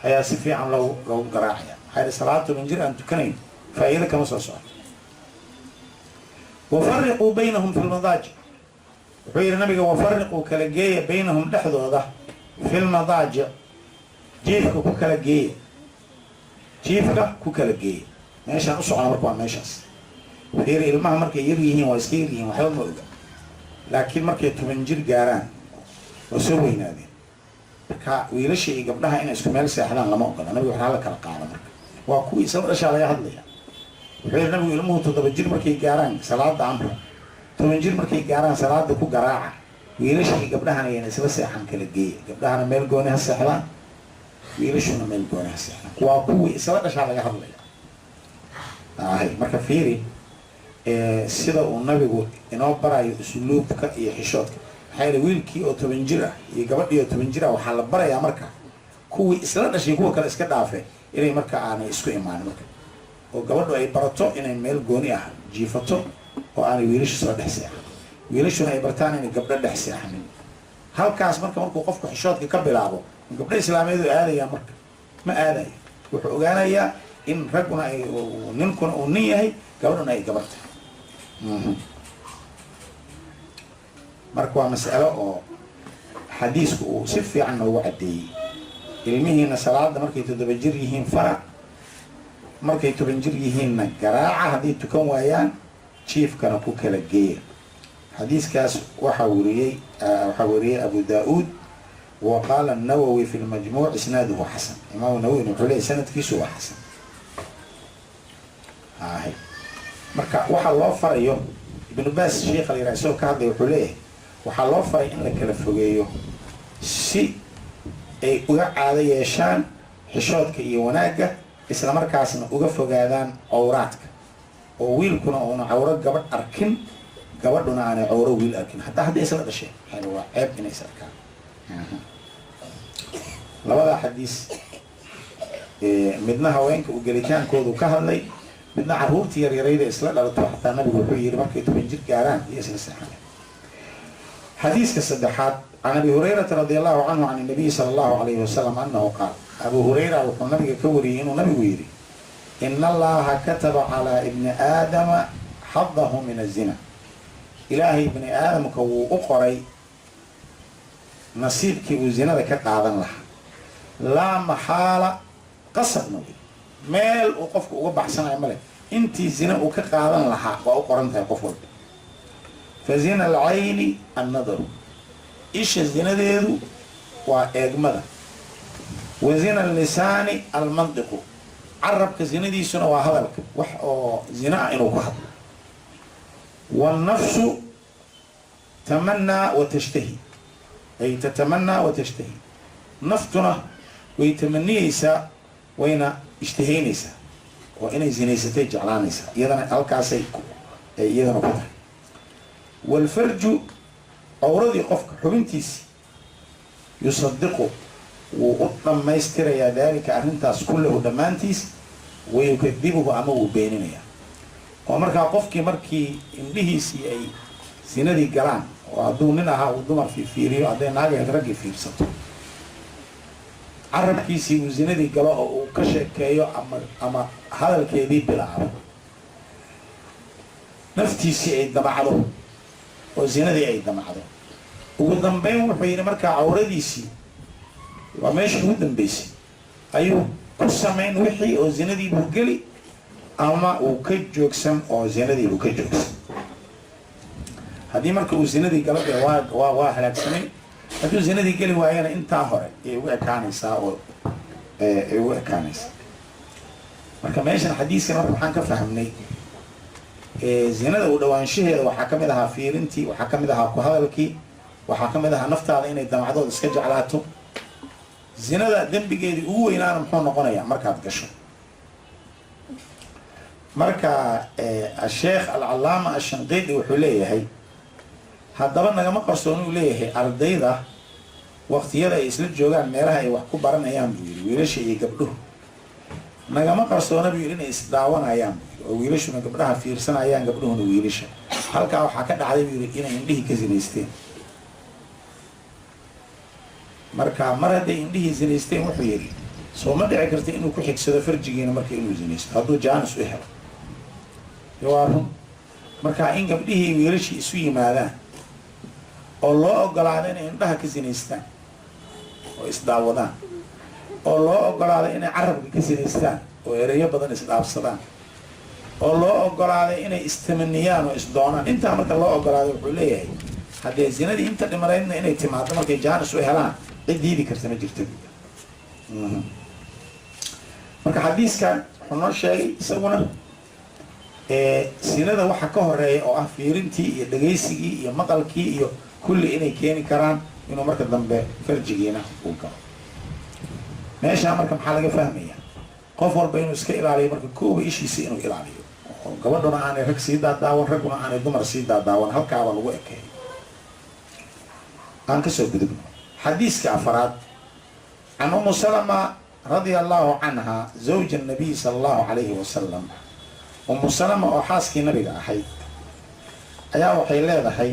ayaa si fiican loogu garaacaya. maxaa yidhi salaad 10 jir aan tukanayn faa'iido kama soo socoto. وفرقوا بينهم في المضاجع. وحير النبي وفرقوا كالجية بينهم لحظة في المضاجع. جيفك كوكالجية ماشي أصعب مركوا ماشي. وحير الماء مركي يريهين ويسكيريهين وحير مرقا، لكن مركي تمنجر جاران وسوي نادي ويلشي قبلها إن إسكمال ساحلان لما أقول النبي وحالك القاعدة مركا وأكوي سمر أشياء لا يهضلها. وحير النبي ilmuhu 7 jir markay gaaraan salaada amro 10 jir markay gaaraan salaada ku garaaca. wiilashii gabdhahan ayna isla seexan kala geeyay, gabdhahana meel gooni ha seexdaan, wiilashuna meel gooni ha seexdaan. waa kuwii isla dhashaa laga hadlaya. marka fiiri sida uu nabigu inoo barayo usluubka iyo xishoodka. maxaa yeelay wiilkii oo 10 jir ah iyo gabadhii oo 10 jir ah waxaa la barayaa marka kuwii isla dhashay kuwa kale iska dhaafay inay marka aanay isku imaan marka, oo gabadhu ay barato inay meel gooni ah jiifato oo aanay wiilashu soo dhex seexan, wiilashuna ay bartaan inay gabdho dhex seexanin. halkaas markuu qofku xishoodka ka bilaabo gabdho islaameedu aadayaa marka ma aadayo. wuxuu ogaanayaa in ragguna ay ninkuna uu nin yahay gabadhuna ay gabar tahay. marka waa mas'alo oo xadiisku uu si fiican noogu caddeeyey. ilmihiina salaada markay 7 jir yihiin farac, markay 10 jir yihiinna garaaca, haddii tukan waayaan jiifkana ku kala geeya. xadiiskaas waxaa wariyey abu daa'uud wa qaala an-nawawi fi al-majmuu' isnaaduhu xasan. imaam nawawi wuxuu leeyahay sanadkiisu waa xasan. marka waxaa loo farayo ibnu baas sheekha la yidhaha isagoo ka hadlaya wuxuu leeyahay waxaa loo faray in la kala fogeeyo si ay uga caado yeeshaan xishoodka iyo wanaagga, isla markaasna uga fogaadaan cawraadka, oo wiilkuna uuna cawro gabadh arkin, gabadhuna aanay cawro wiil arkin, hadday isla dhasheen. waa ceeb inay is arkaan. labada xadiis midna haweenka u gelitaankoodu ka hadlay, midna caruurtii yaryarayda isla dhalato xataa nabigu wuxuu yidhi markay 10 jir gaaraan iyo isla seexaneen. xadiiska saddexaad can abi hurayrata radi allahu canhu can nabiyi sala allahu alayhi wasalam annahu qaal. abu hurayra wuxuu nabiga ka wariyey inuu nabigu yidhi ina allaha kataba calaa ibni aadama xadahu min azina. ilaahay bini aadamka wuu u qoray nasiibkii uu zinada ka qaadan lahaa. laa maxaala qasabna wey, meel uu qofku uga baxsanayo male, intii zina uu ka qaadan lahaa waa u qoran tahay qof walba. fa zina alcayni annadaru, isha zinadeedu waa eegmada. wa zina allisaani almandiqu, carabka zinadiisuna waa hadalka, wax oo zina ah inuu ku hadlo. wannafsu tamanaa wa tashtahi, ay tatamanaa wa tashtahi, naftuna way tamaniyeysaa wayna ishtahaynaysaa, oo inay zinaysatay jeclaanaysaa, iyadana halkaasay iyadana ku tahay. walfarju, cawradii qofka xubintiisii, yusadiqu wuu u dhammaystirayaa daalika arrintaas kullahu dhammaantiis, wayukadibuhu ama wuu beeninayaa. oo markaa qofkii markii indhihiisii ay zinadii galaan, oo hadduu nin ahaa uu dumar fiiriyo, hadday naagaheed raggii fiirsato, carabkiisii uu zinadii galo oo uu ka sheekeeyo ama hadalkeedii bilaabo, naftiisii ay damacdo oo zinadii ay damacdo, ugu dambeyn wuxuu yidhi markaa cawradiisii waa meeshii ugu dambeysay ayuu ku samayn wixii oo zinadii buu geli ama uu ka joogsan oo zinadii buu ka joogsan. haddii marka uu zinadii galo dee waa halaagsamay, hadduu zinadii geli waayana intaa hore ay ugu ekaanaysaa oo ay ugu ekaanaysaa. marka meeshan xadiiskan marka waxaan ka fahmnay zinada u dhawaanshaheeda waxaa ka mid ahaa fiirintii, waxaa ka mid ahaa ku hadalkii, waxaa ka mid ahaa naftaada inay damacdood iska jeclaato. zinada dembigeedii ugu weynaana muxuu noqonayaa markaad gasho. marka asheekh alcalaama ashanqiidi wuxuu leeyahay haddaba nagama qarsoon uu leeyahay ardayda waqtiyada ay isla joogaan meelaha ay wax ku baranayaan buu yidhi, wiilasha iyo gabdhuhu nagama qarsoona buu yidhi inay isdaawanayaan buu yidhi, oo wiilashuna gabdhaha fiirsanayaan, gabdhuhuna wiilasha. halkaa waxaa ka dhacday buu yidhi inay indhihii ka zinaysteen. marka mar hadday indhihii zinaysteen wuxuu yidhi soo ma dhici karta inuu ku xigsado farjigiina marka inuu zinaysto hadduu jaanis u helo. waa run. marka in gabdhihii wiilashii isu yimaadaan oo loo ogolaado inay indhaha ka zinaystaan oo isdaawadaan, oo loo ogolaado inay carabka ka zinaystaan oo ereyo badan isdhaafsadaan, oo loo ogolaaday inay istamaniyaan oo isdoonaan, intaa marka loo ogolaaday wuxuu leeyahay haddee zinadii inta dhimanaydna inay timaado markay jaanis u helaan cid diidi karta ma jirta. marka xadiiskan wuxuu noo sheegay isaguna sinada waxa ka horeeya oo ah fiirintii iyo dhegaysigii iyo maqalkii iyo kulli inay keeni karaan inuu marka dambe farjigiina uu galo. meeshaa marka maxaa laga fahmaya qof walba inuu iska ilaaliyo marka kooba ishiisa inuu ilaaliyo, oo gabadhuna aanay rag sii daadaawan, ragguna aanay dumar sii daadaawan. halkaaba lagu ekeey. aan kasoo gudubno xadiiska afaraad can umu salama radia allahu canha zawja nabiy sala allahu calayhi wasalam. umu salama oo xaaskii nabiga ahayd ayaa waxay leedahay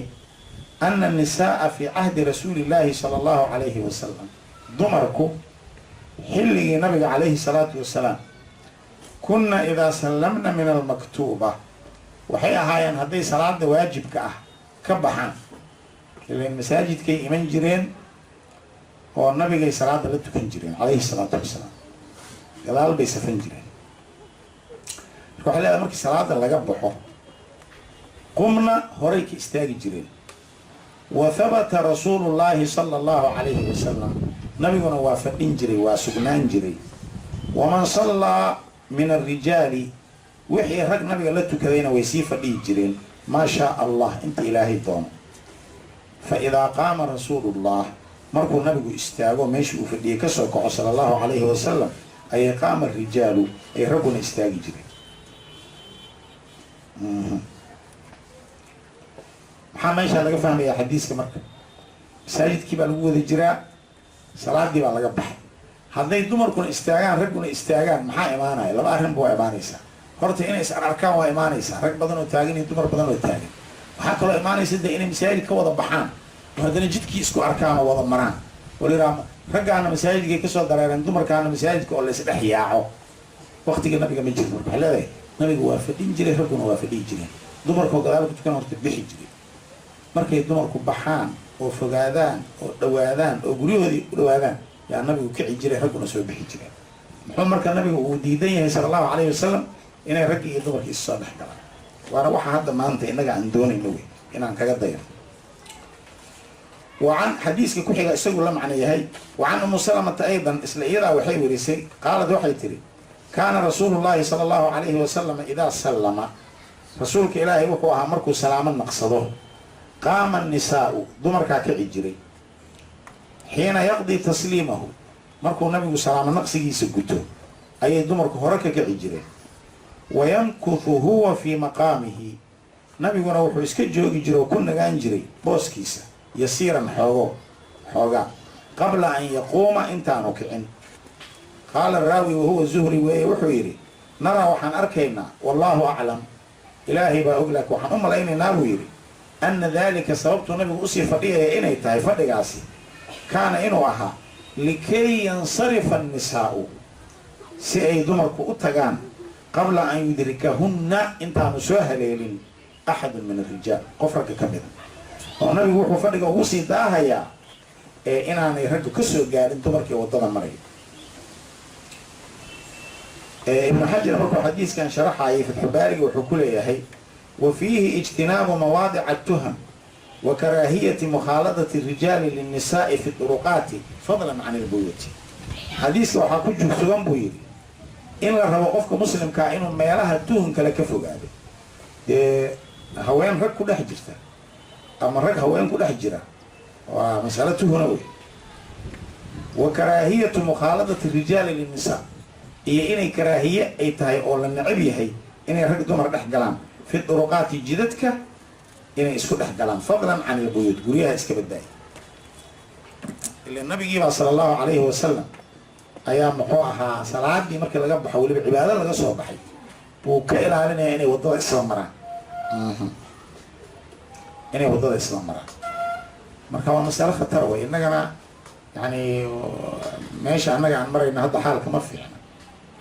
ana nisaaa fi cahdi rasuuli llaahi sala allahu calayhi wasalam, dumarku xilligii nabiga calayhi salaatu wasalaam كنا إذا سلمنا من المكتوبة وحي أهايان هذي صلاة واجب كبحان لأن المساجد كي إيمان جرين هو النبي جاي صلاة لتو كان جرين عليه الصلاة والسلام قال بيسفن جرين روح لها مركي صلاة اللي قبحه قمنا هوريك استاجي جرين وثبت رسول الله صلى الله عليه وسلم نبينا وافقين جري وسجنان جري ومن صلى من الرجال وحي رق نبي لتو كذين ويسيف جرين ما شاء الله انت إلهي دوم فإذا قام رسول الله مركو النبي استاغو ماشي وفدي كسو صلى الله عليه وسلم أي قام الرجال أي رقنا استاغي جري maxaa meesha laga fahmaya xadiiska marka masaajidkii baa lagu wada jiraa salaadii baa laga baxay hadday dumarkuna istaagaan ragguna istaagaan maxaa imaanaya laba arrin baa imaanaysa horta inay is arkaan waa imaanaysa rag badan oo taagan iyo dumar badan oo taagan waxaa kaloo imaanaysa inay masaajid ka wada baxaan haddana jidkii isku arkaan oo wada maraan waliraa raggaana masaajidkay kasoo dareereen dumarkaana masaajidka oo la isdhex yaaco waqtiga nabiga ma jirto waxay leedahay nabiga waa fadhin jiray ragguna waa fadhiyi jireen dumarkoo gadaal ku tukan horta bixi jiray markay dumarku baxaan oo fogaadaan oo dhawaadaan oo guryahoodii u dhawaadaan yaa nabigu kici jiray ragguna soo bixi jireen muxuu marka nabigu uu diidan yahay sala allahu calayhi wasalam inay raggi iyo dumarkii isu soo dhex galaan waana waxa hadda maanta innaga aan doonayno wey inaan kaga dayno wacan xadiiska ku xiga isagu la macno yahay wacan umu salamata aydan isla iyadaa waxay werisay qaalad waxay tihi kaana rasuulu llahi sala allahu calayhi wasalam idaa sallama rasuulka ilaahay wuxuu ahaa markuu salaamo naqsado qaama annisaa'u dumarkaa kici jiray xiina yaqdii tasliimahu markuu nabigu salaamo naqsigiisa guto ayay dumarku hore ka kici jireen wayamkuthu huwa fii maqaamihi nabiguna wuxuu iska joogi jiray oo ku nagaan jiray booskiisa yasiiran xoogaa qabla an yaquuma intaanu kicin qaala raawi wahuwa zuhri weeye wuxuu yidhi naraa waxaan arkaynaa wallaahu aclam ilaahay baa og laakiin waxaan u malaynaynaa buu yidhi ana dalika sababtuu nabigu usii fadhiyaya inay tahay fadhigaasi kaana inuu ahaa likay yansarifa annisaa'u si ay dumarku u tagaan qabla an yudrikahunna intaanu soo haleelin axadun min arijaal qof ragga ka mida oo nabigu wuxuu fadhiga ugu sii daahayaa inaanay raggu ka soo gaarin dumarkii waddada maraya ibnu xajar markuu xadiiskan sharaxayay fatxubaariga wuxuu ku leeyahay وفيه اجتناب مواضع التهم وكراهية مخالطة الرجال للنساء في الطرقات فضلا عن البيوت حديث waxaa ku jugsugan buu yidhi in la rabo qofka muslimkaa inuu meelaha tuhun kale ka fogaado dee haween rag ku dhex jirta ama rag haween ku dhex jira waa masalo tuhuna wey وكراهية مخالطة الرجال للنساء iyo inay karaahiye ay tahay oo la necab yahay inay rag dumar dhex galaan في الطرقات جدتك إن يسكت كلام فضلا عن البيوت قريها إسكبداي اللي النبي جيبها صلى الله عليه وسلم أيام محوها صلاة دي مركز لقب حولي بعبادة لقى صوب حي وكائل علينا يعني وضوء الإسلام مران يعني وضوء الإسلام مران مركز مسألة خطر وي إننا يعني ماشي أنا عن مرة إن هذا حالك ما في يعني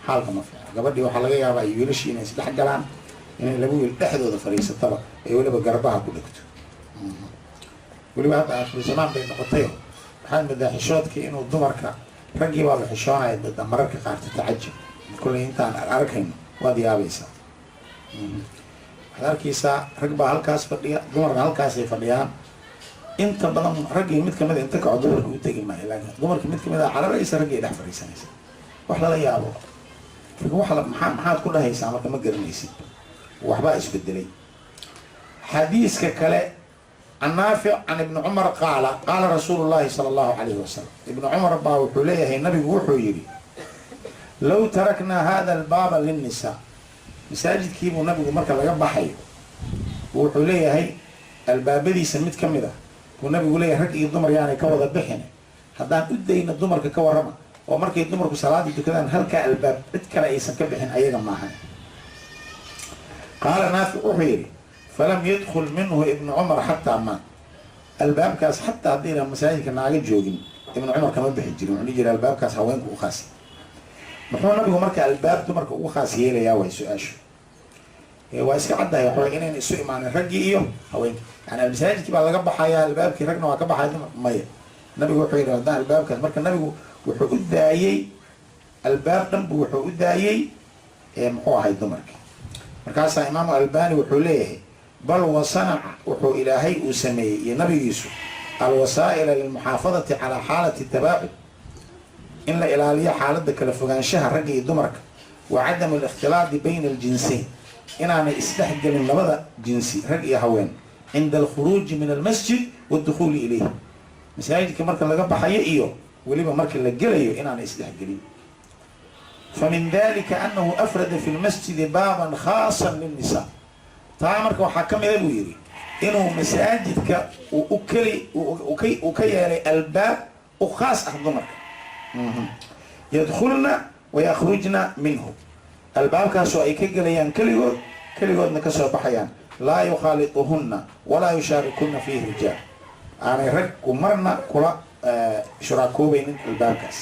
حالك ما في يعني قبل دي وحلقيها بقى يولش إن يسبح كلام inay lagu wiil dhexdooda fadhiisataba ee weliba garbaha ku dhigto weliba hadda aakhiru zamaan bay noqotayo waxaan moodaa xishoodkii inuu dumarka raggii baa la xishoonaya dadda mararka qaarta tacajub kulley intaan arkayno waad yaabaysaa waxaad arkaysaa rag baa halkaas fadhiya dumarna halkaasay fadhiyaan inta badan raggii mid kamid inta kaco dumarka u tegi maayo laakiin dumarkii mid kamid a cararaysa raggii dhex fadhiisanaysa wax lala yaabo maxaad ku dhahaysaa marka ma garanaysid وحبا اسبدلي حديث ككلا عن نافع عن ابن عمر قال رسول الله صلى الله عليه وسلم ابن عمر باو حليه النبي وحو يري لو تركنا هذا الباب للنساء مساجد كيبو النبي مركا لغا بخاي وحليه هي الباب دي سميت كميده والنبي يقول لي رك iyo dumar yaanay ka wada bixin hadaan u dayna dumarka ka warama oo markay dumarku salaad dukadaan halka albaab cid kale aysan ka bixin ayaga maahan قال نافع وحيري فلم يدخل منه ابن عمر حتى مات الباب كاس حتى هدينا مساجد كنا عاجل جوجين ابن عمر كمان بيحجري ونجري الباب كاس هوينك وخاسي muxuu nabigu marka albaab dumarka ugu khaas yeelayaa way su-aashu waa iska caddahay waxaa inayn isu imaanin raggii iyo haweenkii yani masaajidkii baa laga baxayaa albaabkii ragna waa ka baxaya dumar maya nabigu wuxuu yidhi haddaan albaabkaas marka nabigu wuxuu u daayey albaab dhanbu wuxuu u daayey muxuu ahay dumarkii markaasaa imaamu albani wuxuu leeyahay bal wasanaca wuxuu ilaahay uu sameeyey iyo nabigiisu alwasaa'ila lilmuxaafadati calaa xaalati tabaacud in la ilaaliyo xaaladda kala fogaanshaha ragga iyo dumarka wa cadamu alikhtilaadi bayna aljinsayn inaanay isdhexgelin labada jinsi rag iyo haween cinda alkhuruuji min almasjid waadukhuuli ilayh masaajidka marka laga baxayo iyo weliba marka la gelayo inaanay isdhexgelin famin dalika anahu afrada fi lmasjidi baaban khaasan lilnisaa taa marka waxaa ka mida buu yidhi inuu masaajidka uu ka yeelay albaab u khaas ah dumarka yadkhulna waykhrujna minhu albaabkaasoo ay ka gelayaan keligoodna kasoo baxayaan laa yukhaaliduhunna walaa yushaarikuna fiihi rijaal aanay ragku marna kula shuraakoobaynin albaabkaas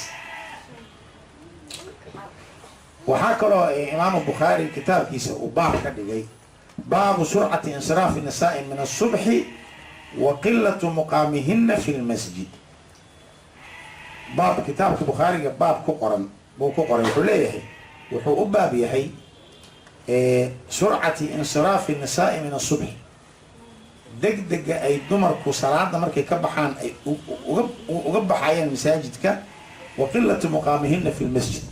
waxaa kaloo imaamu bukhaari kitaabkiisa uu baab ka dhigay baabu surcati insiraafi nisaa'i min asubxi wa qilatu muqaamihina fi lmasjid baab kitaabka bukhaariga baab ku qoran buu ku qoray wuxuu leeyahay wuxuu u baab yahay surcati insiraafi nisaa'i min asubxi degdega ay dumarku salaada markay ka baxaan ay uga baxayaan masaajidka wa qilatu muqaamihina fi lmasjid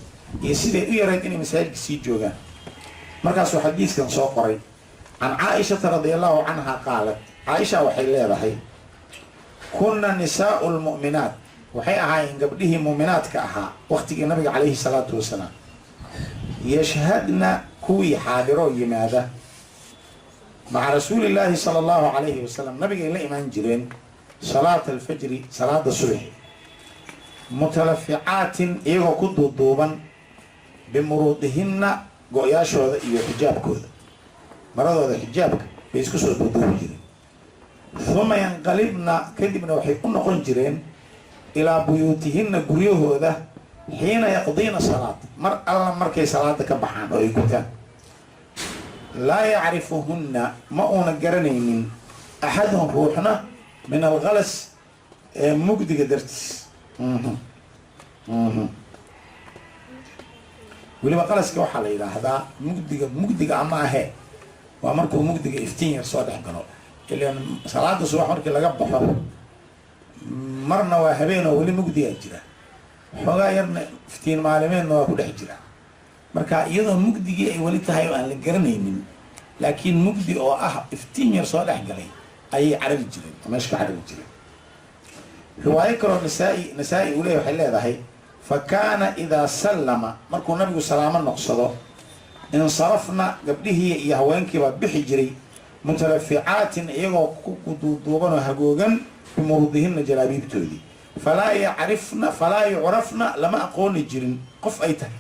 iyo siday u yarayd inay masaajidka sii joogaan markaasuu xadiiskan soo qoray can caaishata radi allahu canha qaalat caaisha waxay leedahay kunna nisaau lmu'minaat waxay ahaayeen gabdhihii muuminaadka ahaa waqtigii nabiga calayhi salaatu wasalaam yashhadna kuwii xaadiroo yimaada maca rasuulillaahi sala allahu calayhi wasalam nabigay la imaan jireen salaata alfajri salaada subaxi mutalaficaatin iyagoo ku duuduuban bimuruudihinna go-yaashooda iyo xijaabkooda maradooda xijaabka bay isku soo duuduubi jireen uma yanqalibna kadibna waxay u noqon jireen ilaa buyuutihinna guryahooda xiina yaqdiina salaad mar alla markay salaada ka baxaan oo ay gutaan laa yacrifuhunna ma uuna garanaynin axadun ruuxna min algalas ee mugdiga dartiis weliba qalaska waxaa la yidhaahdaa mugdiga ama ahe waa markuu mugdiga iftiin yar soo dhex galo ilan salaada subax markii laga baxo marna waa habeenoo weli mugdigaa jira xoogaa yarna iftiin maalimeedna waa ku dhex jira marka iyadoo mugdigii ay weli tahay oo aan la garanaynin laakiin mugdi oo ah iftiin yar soo dhex galay ayay carari jireen oo meesha ka carari jireen riwaayo kaloo nasaa-i uu leeyahy waxay leedahay fa kaana idaa sallama markuu nabigu salaamo noqsado insarafna gabdhihii iyo haweenkiibaa bixi jiray mutalaficaatin iyagoo ku duuduuban oo hagoogan bimurudihinna jalaabiibtoodii falaa yucrafna lama aqooni jirin qof ay tahay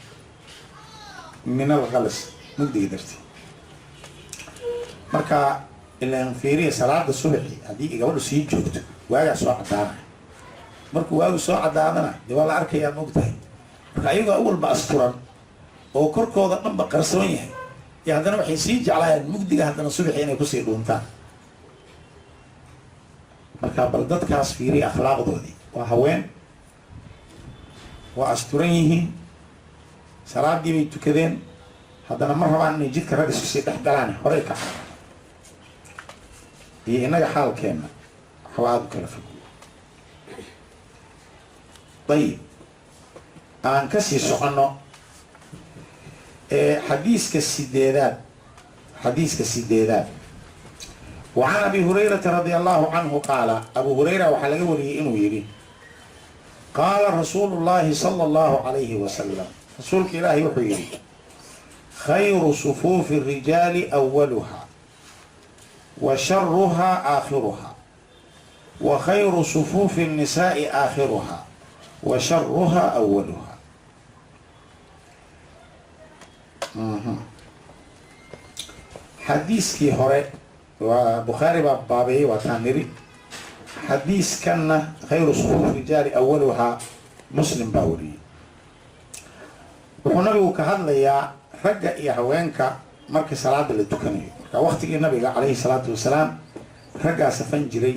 min algalas mugdiga darti marka ilaan fiiriya salaada subaxi haddii gabadhu sii joogto waagaa soo cadaanaya markuu waagu soo cadaadana dee waa la arkayaa ma og tahay marka iyagoo awalba asturan oo korkooda dhanba qarsoon yahay iyo haddana waxay sii jeclaayaan mugdiga haddana subaxi inay kusii dhuuntaan marka bal dadkaas fiiriya akhlaaqdoodii waa haween waa asturan yihiin salaadii bay tukadeen haddana ma rabaan inay jidka rag isu sii dhex galaan horey ka xaran iyo innaga xaalkeenna waxba aada u kala fog ayib aan kasii soconno xadiiska sideedaad وعن أبي هريرة رضي الله عنه قال أبو هريرة وحلقه ولي إنه يري قال رسول الله صلى الله عليه وسلم رسولك إلهي وحيري خير صفوف الرجال أولها وشرها آخرها وخير صفوف النساء آخرها وشرها أولها حديث كي هوري وبخاري بابي وكامري حديث كان خير صفوف الرجال أولها مسلم باوري wuxuu nabigu ka hadlayaa ragga iyo haweenka markii salaada la tukanayo. marka waqtigii nabiga calayhi salaatu wasalaam raggaa safan jiray,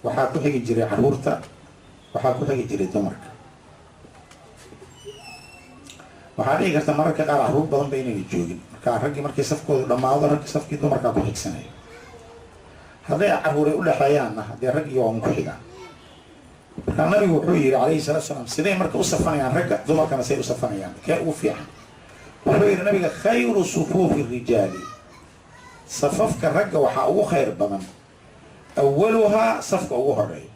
waxaa ku xigi jiray caruurta, waxaa ku xigi jiray dumarka. waxaa dhici karta mararka qaar caruur badan ba inayna joogin, marka raggii markii safkoodu dhammaado raggi safkii dumarkaa ku xigsanayo. hadday caruuray u dhexeeyaanna haddee raggii waa un ku xigaan. markaa nabigu wuxuu yidhi calayhi salaatu salaam siday marka u safanayaan ragga, dumarkana say u safanayaan, kee ugu fiican? wuxuu yidhi nabiga khayru sufuufi rijaali, safafka ragga waxaa ugu khayr badan awaluhaa safka ugu horeeyo,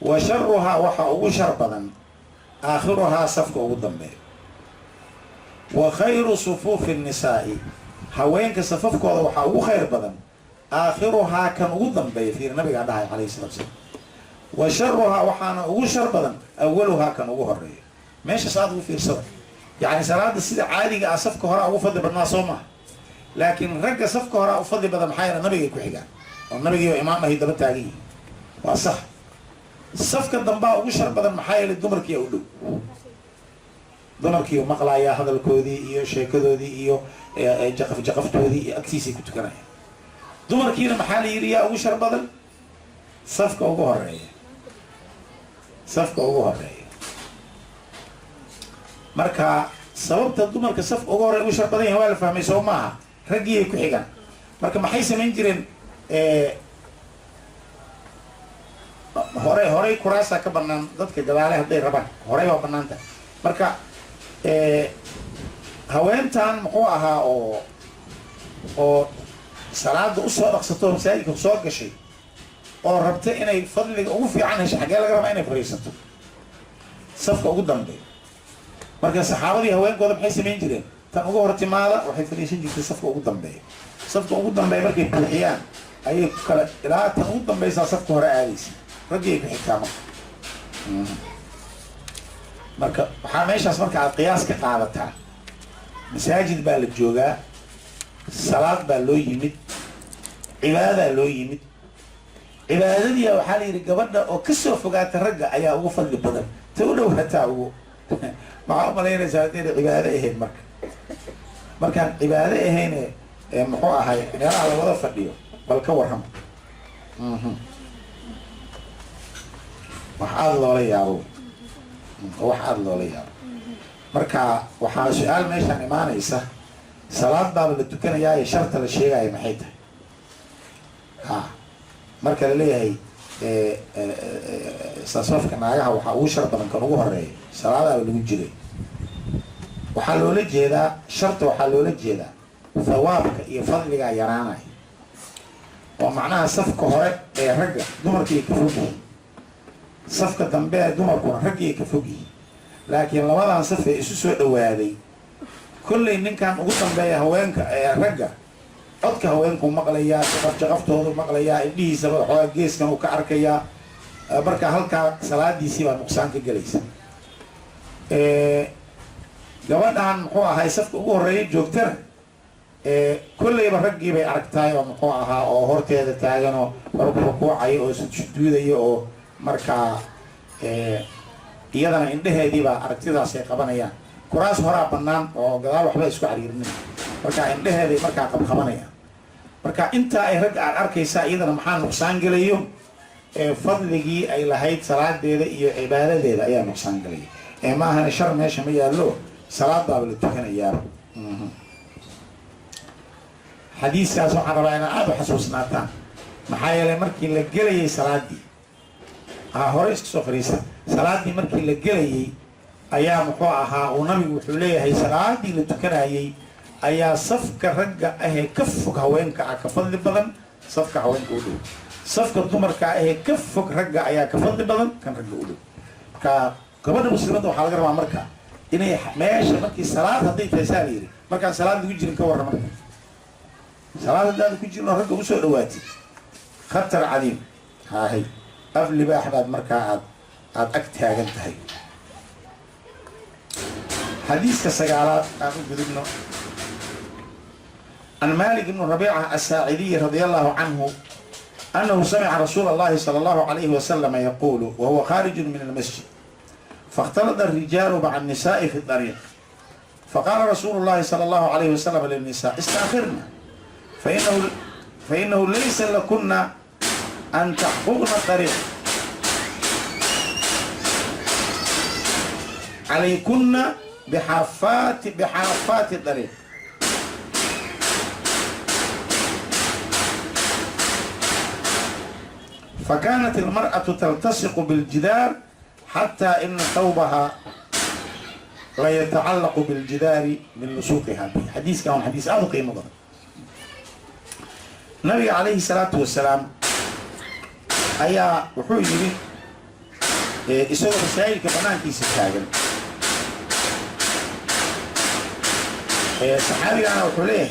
wa sharuhaa waxaa ugu shar badan aakhiruhaa safka ugu dambeeyo, wa khayru sufuufi nisaa'i haweenka safafkooda waxaa ugu khayr badan aakhiruhaa kan ugu dambeeya. fiir nabigaa dhahay calayhi salatu salaam. wa sharuhaa waxaana ugu shar badan awaluhaa kan ugu horeeyo. meeshaas aad ugu fiirsada, yacni salaada sida caadiga ah safka horaa ugu fadli badnaa soo maha, laakiin ragga safka horaa u fadli badan maxaa yeele nabigay ku xigaan oo nabigiiba imaam ahay daba taagan yihin. waa sax. safka dambaa ugu shar badan maxaa yeele dumarkiiya u dhow, dumarkiiu maqlayaa hadalkoodii iyo sheekadoodii iyo jaqaftoodii iyo agtiisay ku tukanayaan. dumarkiina maxaa la yidhi yaa ugu shar badan? safka ugu horeeya, safka ugu horeeya. marka sababta dumarka safka ugu horeeya ugu shar badan yahay waa la fahmay soo maaha, raggiiyay ku xigaan. marka maxay samayn jireen? horey kuraasaa ka banaan dadka gadaale hadday rabaan, horey waa banaanta. marka haweentan muxuu ahaa oo salaada usoo dhaqsato masaajidka soo gashay oo rabta inay fadliga ugu fiican hesho, xaggee laga rabaa inay fariisato? safka ugu dambeeya. marka saxaabadii haweenkooda maxay samayn jireen? tan ugu hor timaada waxay fadhiisan jirtay safka ugu dambeeya. safka ugu dambeeya markay buuxiyaan ayay ku kala ilaa tan ugu dambeysaa safka hore aadaysa, raggii ay ku xigtaa marka. marka waxaa meeshaas marka aad qiyaas ka qaadataa, masaajid baa la joogaa, salaad baa loo yimid, cibaadaa loo yimid. cibaadadiia waxaa la yidhi gabadha oo kasoo fogaata ragga ayaa ugu fadli badan, ta u dhow hataa ugu maxaa umalaynaysaa haddayna cibaado ahayn. markaan cibaado ahayne muxuu ahay meelaha lawada fadhiyo bal ka warrama. wax aada loola yaabo, wax aada loola yaabo. marka waxaa su-aal meeshaan imaanaysa, salaad baaba la tukanayaa ee sharta la sheegaya maxay tahay? marka la leeyahay safafka naagaha waxaa ugu shar badan kan ugu horeeya, salaadaaba lagu jiray. waxaa loola jeedaa sharta, waxaa loola jeedaa thawaabka iyo fadligaa yaraanaya. oo macnaha safka hore ee ragga dumarkiiay ka fog yihiin, safka dambe ee dumarkuna raggiiay ka fog yihiin. laakiin labadan saf ee isu soo dhawaaday, kollay ninkan ugu dambeeya haweenka ee ragga codka haweenku maqlayaa, jaqaftoodu maqlayaa, indhihiisaba waxoogaa geeskan uu ka arkayaa. marka halkaa salaadiisii baa nuqsaan ka gelaysa. gabadhan muxuu ahay safka ugu horeeya joogtana kollayba raggii bay aragtaay oo muxuu ahaa oo horteeda taagan oo rukuucayo oo sujuudayo oo markaa iyadana indheheediibaa aragtidaas ay qabanayaan. kuraas horaa banaan oo gadaal waxba isku cariirinin, marka indheheeday markaa qabqabanayaan. marka intaa ay ragga aad arkaysaa iyadana maxaa nuqsaan gelayo? fadligii ay lahayd salaadeeda iyo cibaadadeeda ayaa nuqsaan gelaya. ma ahana shar meesha ma yaallo, salaad baaba la tukanayaa. xadiiskaas waxaan rabaa inaa aada u xasuusnaataan, maxaa yeelay markii la gelayay salaadii hore iska soo fariisa, salaadii markii la gelayay ayaa muxuu ahaa uu nabigu wuxuu leeyahay salaadii la tukanayay ayaa safka ragga ahee ka fog haweenka ah ka fadli badan safka haweenka u dhow. safka dumarka ahee ka fog ragga ayaa ka fadli badan kan ragga u dhow. marka gabadha muslimadda waxaa laga rabaa marka inay meesha markii salaad hadday tahay saa la yidhi, markaan salaad lagu jirin ka warra marka salaad haddaada ku jirin oo ragga usoo dhawaatid khatar cadiim haahay af libaax baad markaa aad ag taagan tahay. xadiiska sagaalaad aan u gudubno. عن مالك بن ربيعة الساعدي رضي الله عنه أنه سمع رسول الله صلى الله عليه وسلم يقول وهو خارج من المسجد فاختلط الرجال مع النساء في الطريق، فقال رسول الله صلى الله عليه وسلم للنساء استأخرنا فإنه ليس لكن أن تحققن الطريق، عليكن بحافات الطريق. فكانت المرأة تلتصق بالجدار حتى إن ثوبها لا يتعلق بالجدار من لصوقها به. حديث كان حديث أو قيمة ضرب. النبي عليه الصلاة والسلام أيا وحوي لي إسوء مسائل كبنان كيس التاجر. صحابي أنا وحوليه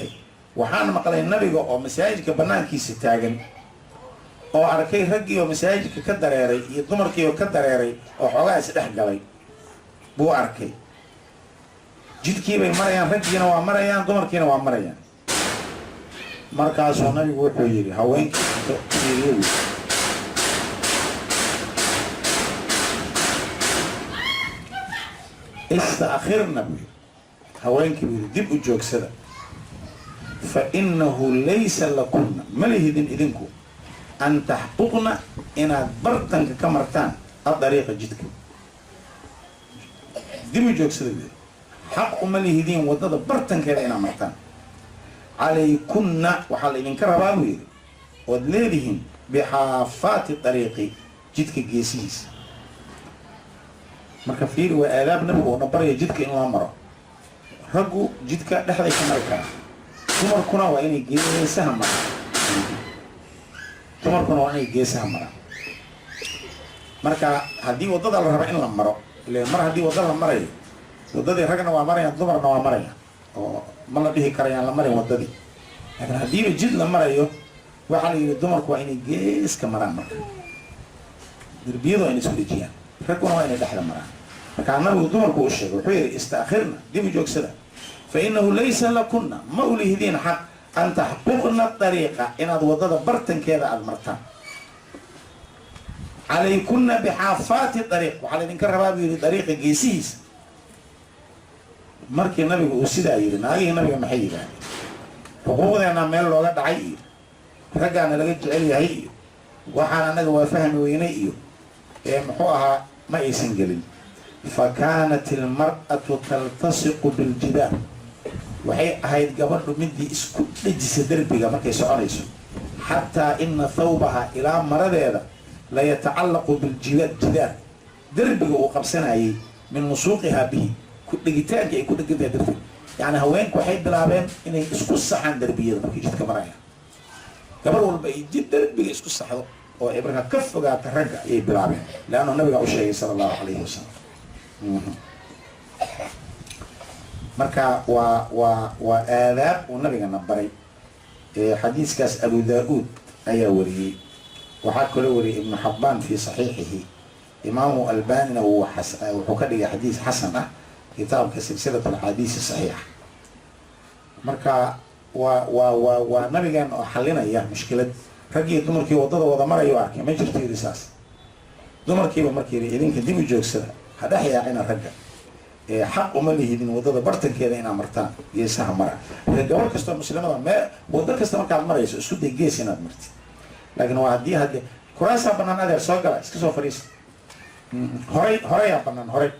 وحان مقال النبي أو مسائل كبنان كيس التاجر oo arkay ragii oo masaajidka ka dareeray iyo dumarkii oo ka dareeray oo xogaa isdhex galay buu arkay. jidkii bay marayaan, ragiina waa marayaan, dumarkiina waa marayaan. markaasuu nabigu wuxuu yidhi haweenkii istaakhirna buu yidhi, haweenkii buu yidhi dib u joogsada, fa innahu laysa lakunna ma lihidin idinku أن تحققن إن برتن كمرتان الطريقة جدك دم جوك سدود حق ملي هدين وضد برتن كذا إن مرتان عليكن وحال إن كربابوي ودليلهم بحافات الطريق جدك جيسيس مركفير وآلاب نبو نبري جدك إن الأمر رجو جدك لحظة كمركان ثم كنا وإني جيسهم dumarkuna waa inay geesaha maraan. marka haddii waddada la rabo in la maro ile mar haddii wadda la marayo waddadii ragna waa marayaan, dumarna waa marayaan, oo ma la dhihi karayaan la marin waddadii. laakiin haddiiba jid la marayo waxaa la yidhi dumarku waa inay geeska maraan, marka derbiyadu waa inay isku dhejiyaan, raguna waa inay dhexda maraan. markaa nabigu dumarku u sheegay wuxuu yidhi istaakhirna dib u joogsada, fa innahu laysa lakunna ma ulihidiin xaq أن تحققن الطريقة إن أدوضد برتن كذا المرتان عليكن بحافات الطريق وعلى إنكر بابي طريق جيسيس مركي النبي وسيدا يرين هذه النبي محيي يعني حقوق أنا مال ولا دعي رجعنا لقيت علي هي وحنا نجوا فهم وينيو محوها ما يسنجلين. فكانت المرأة تلتصق بالجدار waxay ahayd gabadhu midii isku dhajisa derbiga markay soconayso xataa ina thawbaha ilaa maradeeda la yatacallaqu biljidaar derbiga uu qabsanayay min nusuuqihaa bihi ku dhigitaanka ay ku dhigantay derbiga. yani haweenku waxay bilaabeen inay isku saxaan derbiyada markay jidka marayaan. gabar walba ay jid derbiga isku saxdo oo ay markaa ka fogaata ragga ayay bilaabeen, leannu nabiga u sheegay sala allahu calayhi wasalam. marka waa aadaab uu nabigana baray. xadiiskaas abu daa'uud ayaa wariyey, waxaa kaloo wariyey ibnu xabbaan fii saxiixihi, imaamu albanina wuxuu ka dhigay xadiis xasan ah kitaabka silsilat alxaadiisi saxiixa. marka waa nabigan oo xalinaya mushkilad raggii dumarkii waddada wada marayo arkay ma jirto yidhi saas. dumarkiiba markii yidhi idinka dib u joogsada ha dhex yaacina ragga, xaq uma lihidin waddada bartankeeda inaa martaan geesaha mara. gabar kastoo muslimada waddo kasta markaad marayso isku day gees inaad martid. laakiin waa haddii kuraasaa banaan adeer soo gala iska soo fadhiisa, horeyaa banaan horey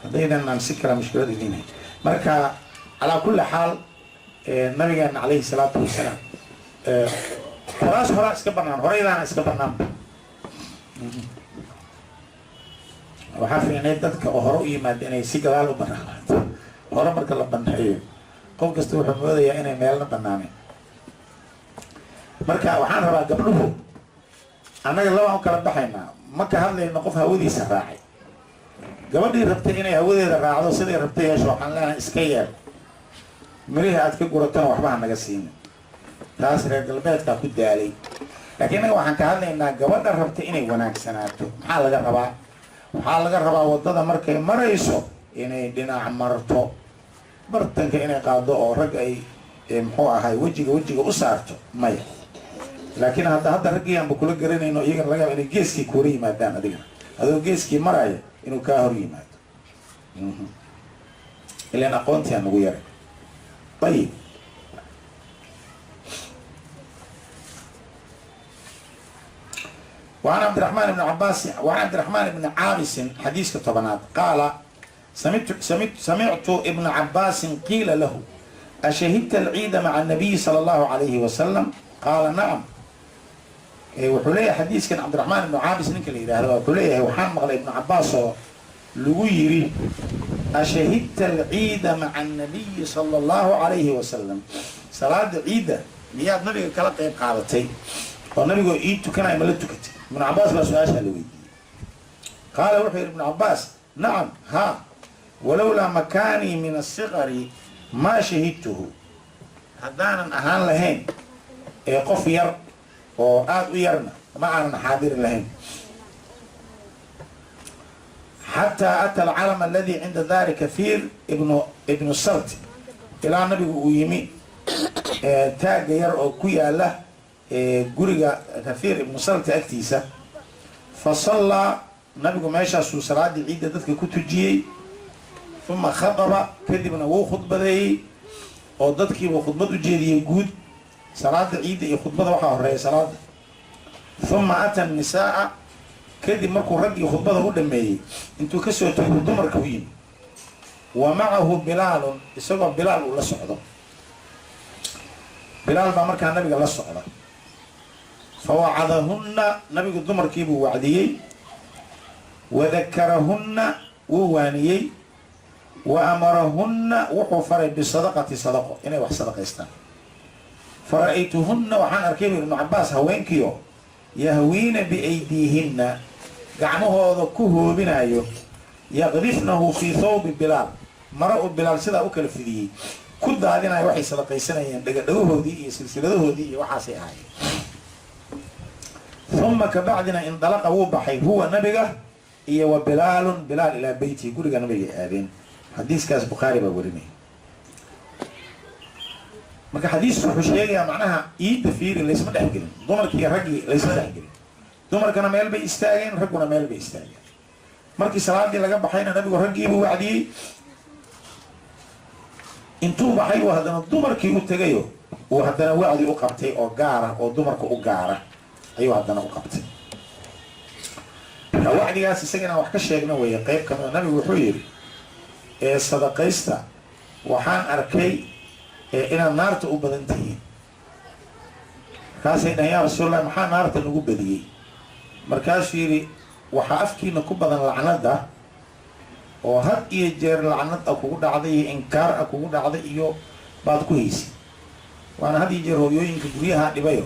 haddaydan aan si kala mushkilad idinhay. marka calaa kulli xaal nabigeena calayhi salaatu wasalaam kuraas horaa iska banaan, horeydaana iska banaan. waxaa fiicnay dadka oo hore u yimaada inay si gadaal u banaanaato. hore marka la baneeyo qof kasta wuxuu moodayaa inay meelna banaaneen. marka waxaan rabaa gabdhuhu annaga labaan u kala baxaynaa, ma ka hadlayno qof hawadiisa raacay. gabadhii rabtay inay hawadeeda raacdo siday rabtay yeesho waxaan leenahay iska yeel, mirihii aad ka guratana waxba ha naga siinin. taas reer galbeedkaa ku daalay. laakiin annaga waxaan ka hadlaynaa gabadha rabtay inay wanaagsanaato maxaa laga rabaa. waxaa laga rabaa waddada markay marayso inay dhinac marto, bartanka inay qaado oo rag ay muxuu ahay wejiga u saarto maya. laakiin hadda raggiianba kula garanayno iyagana laga yaaba inay geeskii kuula yimaadaan adigana adoo geeskii maraya inuu kaa hor yimaado ilaan aqoontii aan ugu yaray ayib وعن عبد الرحمن بن عباس وعن عبد الرحمن بن عابس حديث كتبنات قال سمعت ابن عباس قيل له أشهدت العيد مع النبي صلى الله عليه وسلم قال نعم وحليه حديث كان عبد الرحمن بن عابس نك اللي يراهد وحليه وحان مغلى ابن عباس لويري أشهدت العيد مع النبي صلى الله عليه وسلم صلاة العيد مياد نبي كلا قيب قادتي والنبي يقول إيدتو كان عملتو كتي ابن عباس لا سؤال لويدي قال وحير ابن عباس نعم ها ولولا مكاني من الصغر ما شهدته هدانا أهان لهين قف ير وآد يرنا ما أنا حاضر لهين حتى أتى العلم الذي عند ذلك كثير ابن السرت إلى النبي ويمي تاج ير أو كويا له قرية كثير ابن السرت أكتيسة فصلى نبي ماشى سو صلاة العيد ذاتك كتجي ثم خطب كذبنا وهو خطبة ذي أو ذاتك وخطبة جدي يقول صلاة العيد خطبة وحا هرية صلاة ثم أتى النساء كذب مركو رجي خطبة هو دمي انتو كسو تقول دمر كوين ومعه بلال يسوى بلال ولا صعده بلال ما مركا النبي قال صعده فوعظهن نبي الدمر كيبو وعديي وذكرهن ووانيي وأمرهن وحفر بصدقة صدقه إنه وح صدقة يستان فرأيتهن وحان أركيب ابن عباس هوين كيو يهوين بأيديهن قعمه ذكوه بنايو يغرفنه في ثوب بلال مرأة بلال سيدا أكل في ذي كد هذين وحي صدقة يستان دقوه دي سلسلته دي وحاسي هاي ثم كبعدنا انطلق وبحي هو نبغه إيه وبلال إلى بيتي يقول لك نبي آذين حديث كاس بخاري بقولني ما كحديث حشية معناها إيد فير اللي اسمه دحجل ضمر كي رجل ليس دحجل ضمر كنا ميل بيستاجن رجلنا ميل بيستاجن مركي صلاة دي لقى بحينا نبي ورجي وعدي انتو بحي وهذا الضمر كي متجيو وهذا وعدي أقبتي أو جارة أو ضمر كأو جارة أيوة هذا أقبتي وعديgaas isagana wax ka sheegna way qayb kamid nabi wuxuu yiri sadaqaysta waxaan arkay inaan naarta u badan tahay kaasay dhayaa rasuulullah maxaa naarta lagu badiyay markaas yiri waxa afkiina ku badan lacnada oo had iyo jeer lacnad kugu dhacday inkaar kugu dhacday iyo baad ku haysi waana had iyo jeer hooyooyinka guryaha dhibayo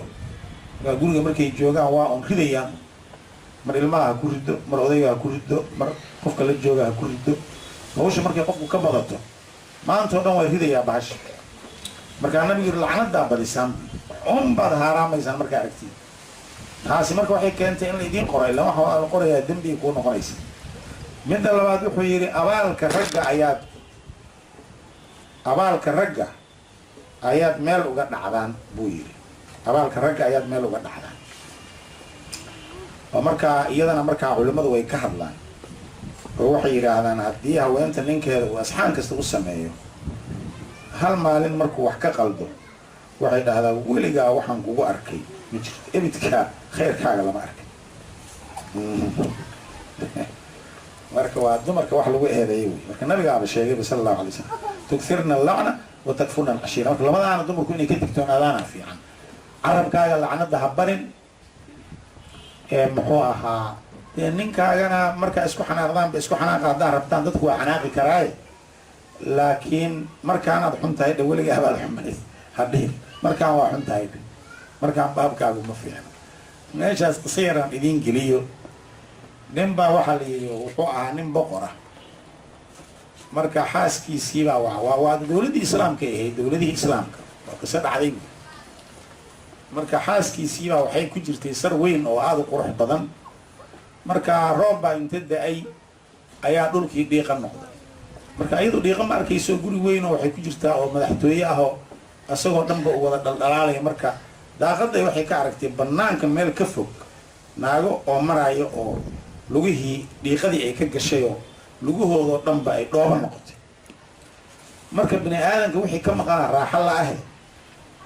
guriga markay joogaan waa on ridayaan mar ilmaha ku rido mar odayga ku rido mar qofka la jooga ku rido hawsha markay qofku ka badato maanta oo dhan way ridayaa baash marka nabiga lacnada badisaan baad haaraamaysan marka aragti taasi marka waxay keentay in la idin qoray lama waxa la qorayaa dambi ku noqonaysa mid labaad wuxuu yiri abaalka ragga ayaad meel uga dhacdaan buu yiri abaalka ragga ayaad meel uga dhacdaan ومركا إيادنا مركا علماء way ka hadlaan oo waxay yiraahdaan hadii haweenta ninkeeda uu asxaan kasta u sameeyo hal maalin markuu wax ka qaldo waxay dhahdaan weligaa waxaan kugu arkay ibidka khayrkaaga lama arkay marka waa dumarka wax lagu eedeeyay marka nabiga aaba sheegay sallallahu alayhi wasallam tukthirna al-la'na wa takfurna al-ashira marka labadaana dumarku inay ka digtoonaadaan fiican carabkaaga lacnada habarin muxuu ahaa ninkaagana marka isku xanaaqdaan ba isku xanaaqaadaan rabtaan dadku waa xanaaqi karaaye laakiin markaanaad xun tahay weligaa baad xumayd hadhiin markaan waa xun tahay markaan baabkaagu ma fiicno meeshaas qasiiraan idiin geliyo nin baa waxaa la yidhi wuxuu ahaa nin boqor ah marka xaaskiisiibaa waa dowladdii islaamka ahayd dowladihii islaamka waa qiso dhacday marka xaaskiisiibaa waxay ku jirtay sar weyn oo aad u qurux badan marka roob baa inta da-ay ayaa dhulkii dhiiqa noqday marka iyadoo dhiiqa ma arkayso guri weyn oo waxay ku jirtaa oo madaxtooye ah oo asagoo dhanba u wada dhaldhalaalaya marka daaqaday waxay ka aragtay banaanka meel ka fog naago oo maraayo oo lugihii dhiiqadii ay ka gashayoo lugahoodoo dhanba ay dhooba noqotay. marka bini aadanka wixii ka maqanaa raaxa la ahe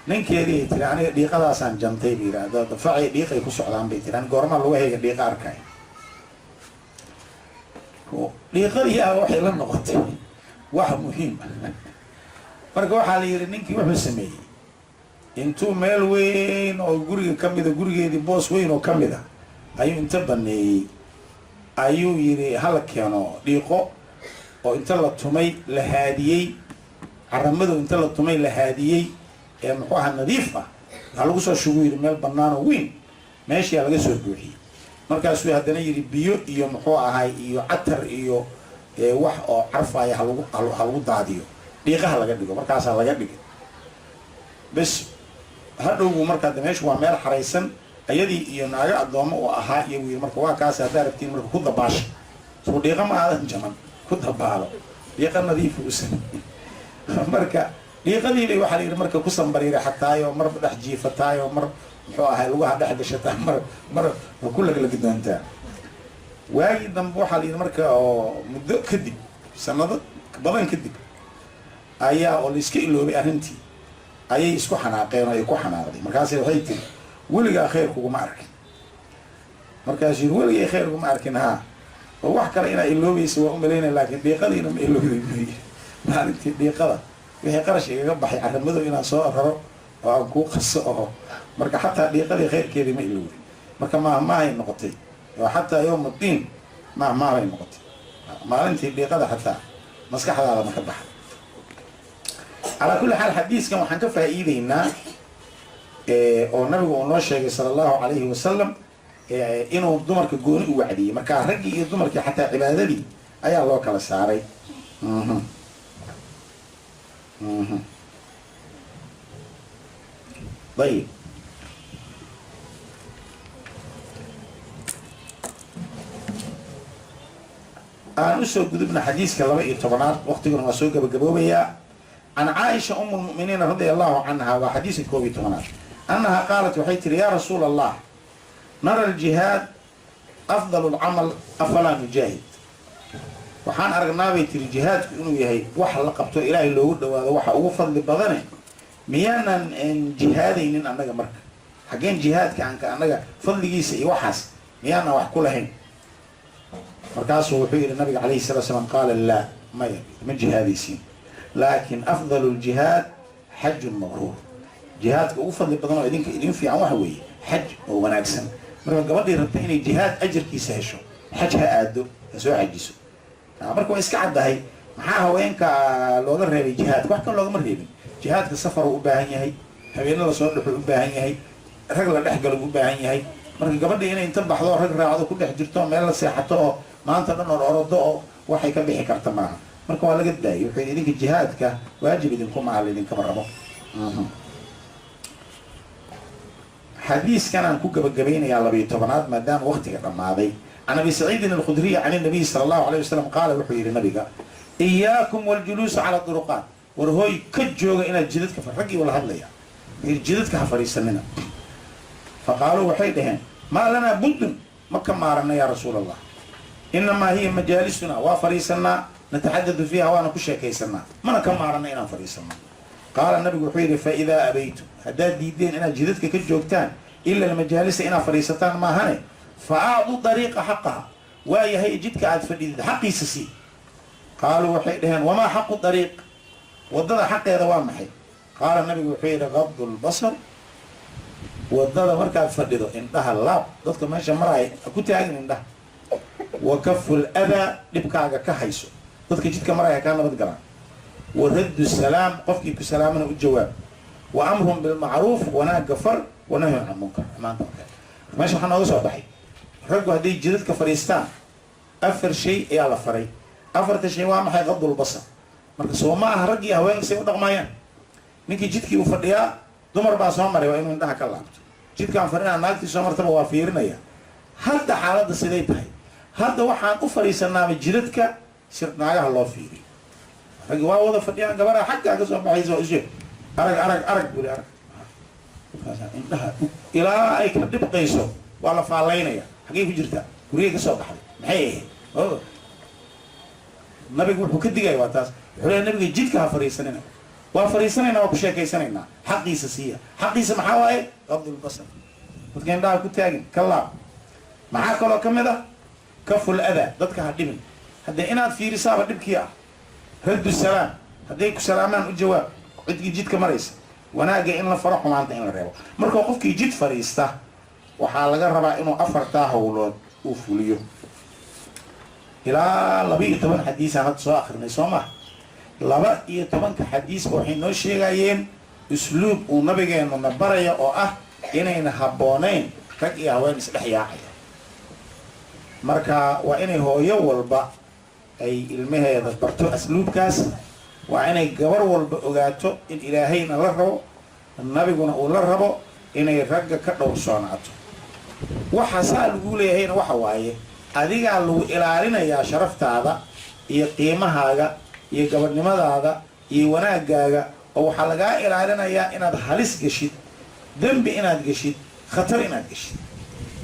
ninkeedii ay tiri aniga dhiiqadaasaan jantay bay yidhaahdo dafacay dhiiqay ku socdaan bay tiri ani goormaa lugahayga dhiiqa arkay. dhiiqadii waxay la noqotay wax muhiim ah. marka waxaa la yidhi ninkii wuxuu sameeyey intuu meel weyn oo guriga ka mida gurigeedii boos weyn oo ka mid a ayuu inta baneeyey ayuu yidhi hala keeno dhiiqo oo inta la tumay la haadiyey caramadu inta la tumay la haadiyey ee muxuu ahaa nadiif ah waxaa lagu soo shugu yidhi meel bannaan oo weyn meeshiyaa laga soo buuxiyey. markaasuu haddana yidhi biyo iyo muxuu ahay iyo catar iyo wax oo carfaya ha lagu daadiyo dhiiqaha laga dhigo. markaasaa laga dhigay bes hadhowgu markaa de meeshu waa meel xaraysan ayadii iyo naaga addoommo u ahaa iyo wiil marka waa kaas haddaa rabtiin marka ku dabaasha soo dhiiqa ma aadan jaman ku dabaalo dhiiqa nadiifa u sameeyey. marka dhiiqadii bay waxaa la yidhi marka ku sambariiray xataayo mar dhex jiifataayo mar muxuu ahay lugaha dhex gashataa mar ku laglagi doontaa. waagii dambe waxaa la yidhi marka oo muddo kadib sanado badan kadib ayaa oo la iska iloobay arrintii ayay isku xanaaqeen oo ay ku xanaaqday. markaasay waxay tiri weligaa khayr kuguma arkin. markaasuu yidhi weligay khayr kuguma arkin haa oo wax kale inaa iloobaysa waa u malaynaya laakiin dhiiqadiina ma ilooday buyi. maalintii dhiiqada wixii qarash igaga baxay caramadow inaan soo raro oo aan kuu qaso oo marka xataa dhiiqadii khayrkeedii ma ilowday. marka maahay noqotay oo xataa yowma diin maahay noqotay maalintii dhiiqada xataa maskaxdaada ma ka baxay. calaa kulli xaal xadiiskan waxaan ka faa'iideynaa oo nabigu uu noo sheegay sala allahu calayhi wasalam inuu dumarka gooni u wacdiyey. marka raggii iyo dumarkii xataa cibaadadii ayaa loo kala saaray. ayib aan usoo gudubna xadiiska 12 waqtiguna waa soo gabagaboobayaa. can caaisha um lmu'miniina radia allahu canha waa xadiiska 12 annaha qaalat waxay tiri yaa rasuula allah nara aljihaad afdalu lcamal afalaa nujaahid. waxaan aragnaabay tiri jihaadku inuu yahay wax la qabto ilaahay loogu dhawaado waxa ugu fadli badane miyaanan jihaadaynin annaga marka xaggeen jihaadka anka annaga fadligiisa iyo waxaas miyaanan wax ku lahayn. markaasuu wuxuu yidhi nabiga calayhi salatu salaam qaala laa maya ma jihaadaysiin laakin afdalu ljihaad xajun mabruur. jihaadka ugu fadli badan oo idin fiican waxa weeye xaj oo wanaagsan. marka gabadhii rabta inay jihaad ajarkiisa hesho xaj ha aado ha soo xajiso. marka waa iska caddahay maxaa haweenka looga reebay jihaadka wax kan loogama reebin. jihaadka safaruu u baahan yahay habeena lasoo dhexuu u baahan yahay rag la dhex galo u baahan yahay. marka gabadhii inay inta baxdo rag raacdo ku dhex jirto meel la seexato oo maanta dhan ororado oo waxay ka bixi karta maaha. marka waa laga daayay wuxuu yidhi idinka jihaadka waajib idinku maaha idinkama rabo. xadiiskan aan ku gabagabaynayaa 12 maadaama waqtiga dhammaaday. can abi saciidin alkhudriy can nabiy sala allahu alayh wasalam qaala wuxuu yidhi nabiga iyaakum waljuluusa cala duruqaat war hooy ka jooga inaad jidadka raggii wala hadlaya jidadka ha fadhiisanina. faqaaluu waxay dhaheen maa lanaa buddun ma ka maarana yaa rasuula allah inamaa hiya majaalisuna waa fadhiisanaa nataxadadu fiiha waana ku sheekaysanaa mana ka maarana inaan fadhiisano. qaala nabigu wuxuu yidhi faidaa abaytum haddaad diideen inaad jidadka ka joogtaan ila almajaalisa inaad fadhiisataan maahane fa acdu dariiqa xaqaha waa yahay jidka aad fadhidid xaqiisa sii. qaaluu waxay dhaheen wamaa xaqu dariiq wadada xaqeeda waa maxay. qaala nabigu wuxuu yidhi qabdu lbasar wadada markaad fadhido indhaha laab dadka meesha maraaya ku taagin indhaha wa kafu ladaa dhibkaaga ka hayso dadka jidka maraya kaa nabad galaan wa raddu salaam qofkii ku salaamana u jawaab wa amrun bilmacruuf wanaaga far wa nahyun can munkar. maanta meesha waxaa nooga soo baxay raggu hadday jidadka fadhiistaan 4 shay ayaa la faray. 4ta shay waa maxay qabdulbasar. marka soo ma aha raggii haweenka say u dhaqmayaan. ninkii jidkii uu fadhiyaa dumar baa soo maray waa inuu indhaha ka laabto. jidkaan fadhinaa naagtii soo martaba waa fiirinaya. hadda xaaladda siday tahay hadda waxaan u fadhiisanaaba jidadka si naagaha loo fiiriyo. raggi waa wada fadhiyaan gabaraa xaggaa ka soo baxaysa oo ishe arag buli arag indhaha ilaa ay ka dhibqayso waa la faallaynaya. xaggay ku jirtaa gurigay ka soo baxday محيه النبي يقول كدي أي واتاس يقول النبي جد كها فريسنا وفريسنا وبشيء كيسنا حقي سيا حقي سمحوا غض البصر وتكلم ده كنت أجن كلا معاك ولا كم ده كف الأذى ضدك هدمن هذا إناد في رسالة دبكيا هد السلام هديك سلامان الجواب عد جد كمريس وناجي إن فرح وما عندنا إن الربا مركو قفك جد فريسته وحال جرب إنه أفرتاه ولود وفوليو إلى لبي طبعا حديث أنا تصو آخر نسمع لبي طبعا كحديث وحين نشيء جايين أسلوب ونبي إنه نبرة أو إن هبونين كي هوين سلحياء مركا وإن هو يول با أي المها يذكرته أسلوب كاس وإن الجبر والبقاته إن إلهينا للربو النبي قلنا للربو إن يرجع كدور صنعته وحسال يقولي هنا وحوايه هذه قالوا إلى علينا يا شرفت هذا يقيمة هذا يجبر لماذا هذا يوانا جاجا أو حلقة إلى علينا يا إن هذا حليس جشيد ذنب إن هذا جشيد خطر إن هذا جشيد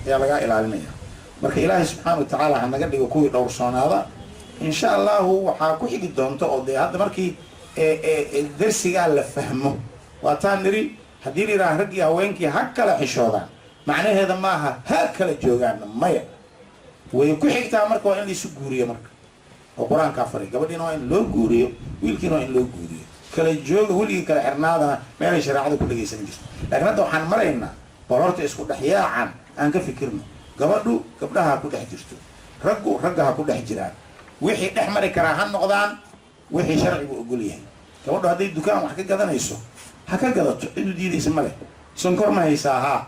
يا لقى إلى علينا يا مرك إله سبحانه وتعالى عندنا قد يكون دور صان هذا إن شاء الله هو حاكو حق الدون تقضي هذا مركي الدرس قال لفهمه وتانري هديري راح رجع وينكي هكلا حشودا معناه هذا معها هكلا جوجان مايا ويكون حكتا مرك وين لي سجورية مرك القرآن كافري قبل إنه إن لو جوريو ويلكنه إن لو جوريو كلا جوج هو اللي كلا حرنادا ما له شرعة كل شيء سنجس لكن هذا حن مرينا قررت إسكت أحياء عن أنك فكرنا قبلها كل حجرته رجها كل حجران وحي أحمر كراهن نقدان وحي شرعي بقوليه قبل هذا الدكان وحكي كذا نيسو حكي كذا إنه دي اسمه له سنكر ما يساها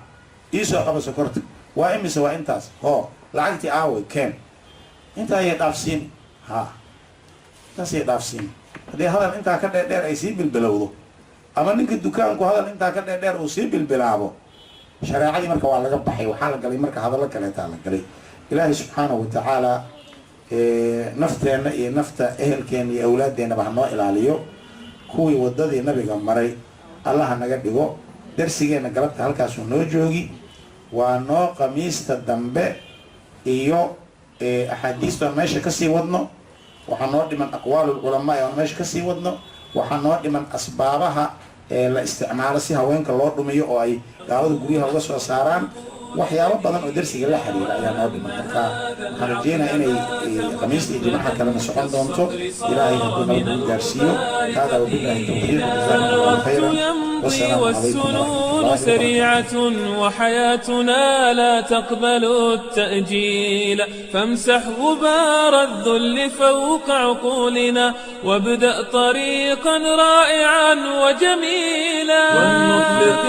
يسوع قبل سكرت وإم سواء إنتاس هو لعقتي عاوي كم أنت هي تفسين ها تسي تفسين هذا أنت كده دير يسيب بالبلوضو أما إنك الدكان هذا أنت كده دير يسيب بالبلابو شريعة دي مركب على جنب حي وحالة قلي مركب هذا لك لا تعلم قلي إلهي سبحانه وتعالى نفت أهل كان لأولادنا بحنا إلى عليه كوي وددي النبي جمري الله نجديه درسينا قلبت هالكاس ونوجوجي ونو قميص الدنباء إيو أحاديث ماشي كسي ودنه وحنود من أقوال العلماء ماشي كسي ودنه وحنود من أسبابها لاستعمال سيها وين كاللورد ميو أي قاعد يقوليها وصوا ساران وحياة بدن ودرسي جل حرير أيام نود من خرجينا إني قميص الجماعة كلام سبحان دونتو إلهي نكون درسيو هذا وبالله التوفيق جزاكم الله خيرا والسنون سريعة وحياتنا لا تقبل التأجيل فامسح غبار الذل فوق عقولنا وابدأ طريقا رائعا وجميلا ونطلق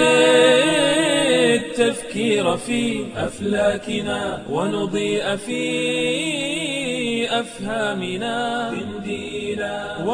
التفكير في أفلاكنا ونضيء في أفهامنا قنديلا